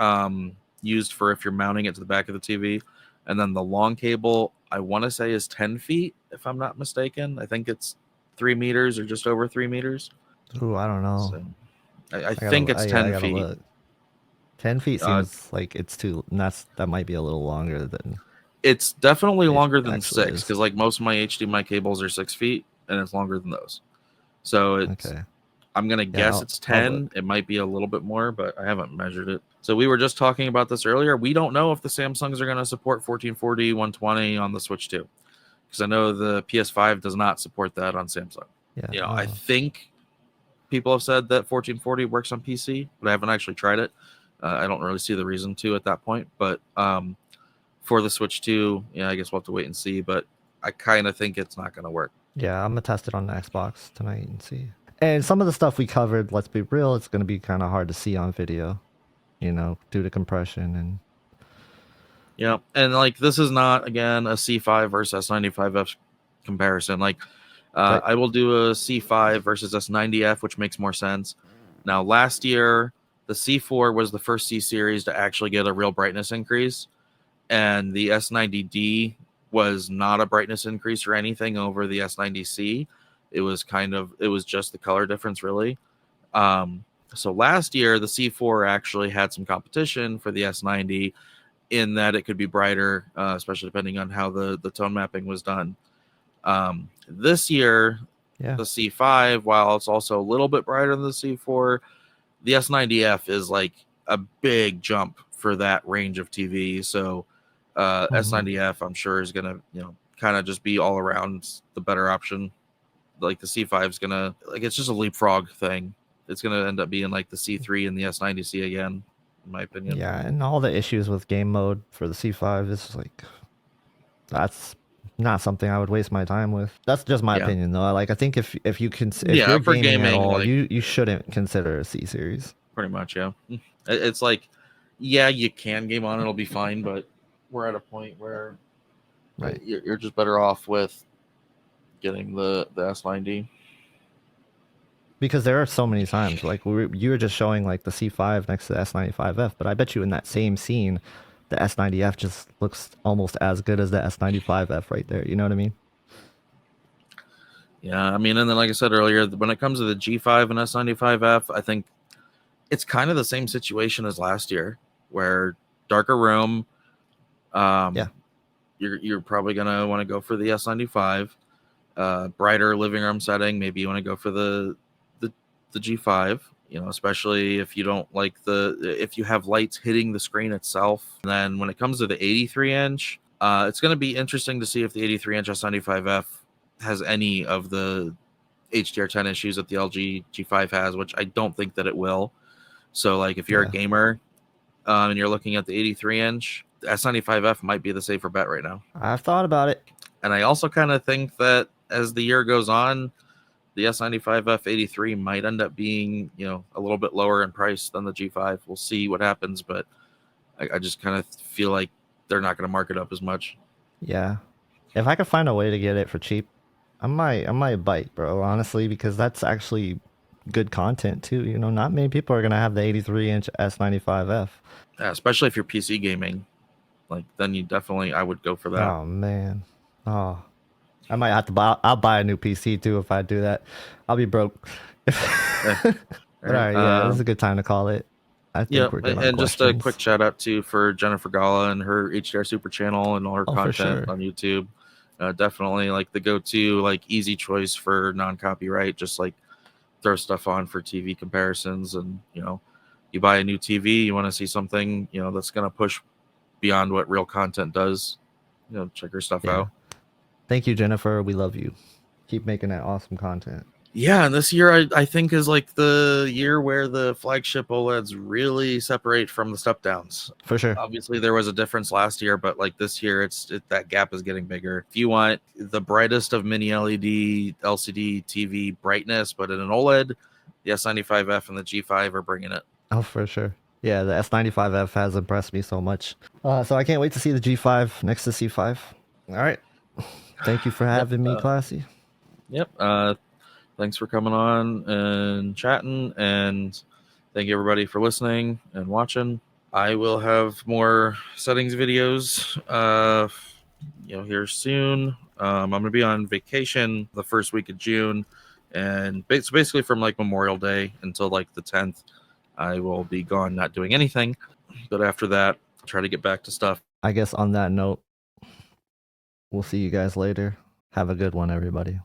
used for if you're mounting it to the back of the TV, and then the long cable, I want to say, is 10 feet, if I'm not mistaken. I think it's 3 meters or just over 3 meters. Ooh, I don't know. So I think it's 10 feet. Look. 10 feet seems like it's too. That might be a little longer than. It's definitely longer than 6, because like most of my HDMI cables are 6 feet, and it's longer than those. So it's. Okay. I'm gonna guess it's 10. It might be a little bit more, but I haven't measured it. So we were just talking about this earlier. We don't know if the Samsungs are gonna support 1440, 120 on the Switch 2, because I know the PS5 does not support that on Samsung. Yeah. You know, I think people have said that 1440 works on PC, but I haven't actually tried it. I don't really see the reason to at that point, but for the Switch 2, yeah, I guess we'll have to wait and see, but I kind of think it's not going to work. Yeah, I'm going to test it on the Xbox tonight and see. And some of the stuff we covered, let's be real, it's going to be kind of hard to see on video, you know, due to compression and... Yeah, and like this is not, again, a C5 versus S95F comparison. Like, I will do a C5 versus S90F, which makes more sense. Now, last year, the C4 was the first C-Series to actually get a real brightness increase, and the S90D was not a brightness increase or anything over the S90C. It was just the color difference, really. So last year, the C4 actually had some competition for the S90 in that it could be brighter, especially depending on how the tone mapping was done. This year, the C5, while it's also a little bit brighter than the C4, the S90F is like a big jump for that range of TV. So S90F, I'm sure, is going to, you know, kind of just be all around the better option. Like the C5 is going to, like, it's just a leapfrog thing. It's going to end up being like the C3 and the S90C again, in my opinion. Yeah, and all the issues with game mode for the C5 is like, that's not something I would waste my time with. That's just my opinion, though. Like, I think if you're gaming at all, like, you shouldn't consider a C series. Pretty much, yeah. It's like, yeah, you can game on it, it'll be fine, but we're at a point where you're just better off with getting the S90. Because there are so many times, like you were just showing like the C5 next to the S95F, but I bet you in that same scene, the S90F just looks almost as good as the S95F right there. You know what I mean? Yeah, I mean, and then like I said earlier, when it comes to the G5 and S95F, I think it's kind of the same situation as last year, where darker room. You're probably gonna want to go for the S95. Brighter living room setting, maybe you want to go for the G5. You know, especially if you don't like if you have lights hitting the screen itself. And then when it comes to the 83-inch, it's going to be interesting to see if the 83-inch S95F has any of the HDR10 issues that the LG G5 has, which I don't think that it will. So, like, if you're a gamer and you're looking at the 83-inch, the S95F might be the safer bet right now. I've thought about it. And I also kind of think that as the year goes on, the S95F 83 might end up being, you know, a little bit lower in price than the G5. We'll see what happens, but I just kind of feel like they're not going to mark it up as much. Yeah. If I could find a way to get it for cheap, I might bite, bro, honestly, because that's actually good content too. You know, not many people are going to have the 83-inch S95F. Yeah, especially if you're PC gaming. Like, then I would go for that. Oh, man. Oh, I might have to buy. I'll buy a new PC too if I do that. I'll be broke. But all right, yeah, this is a good time to call it. I think we're good on and questions. just a quick shout out to for Jennifer Gala and her HDR Super channel and all her content on YouTube. Definitely like the go-to, like easy choice for non-copyright. Just like throw stuff on for TV comparisons, and you buy a new TV, you want to see something that's gonna push beyond what real content does. Check her stuff out. Thank you, Jennifer. We love you. Keep making that awesome content. Yeah, and this year I think is like the year where the flagship OLEDs really separate from the step downs. For sure. Obviously, there was a difference last year, but like this year, that gap is getting bigger. If you want the brightest of mini LED, LCD TV brightness, but in an OLED, the S95F and the G5 are bringing it. Oh, for sure. Yeah, the S95F has impressed me so much. So I can't wait to see the G5 next to C5. All right. Thank you for having me, Classy. Yep. Thanks for coming on and chatting, and thank you everybody for listening and watching. I will have more settings videos here soon. I'm going to be on vacation the first week of June, and basically from like Memorial Day until like the 10th, I will be gone not doing anything. But after that, I'll try to get back to stuff. I guess on that note, we'll see you guys later. Have a good one, everybody.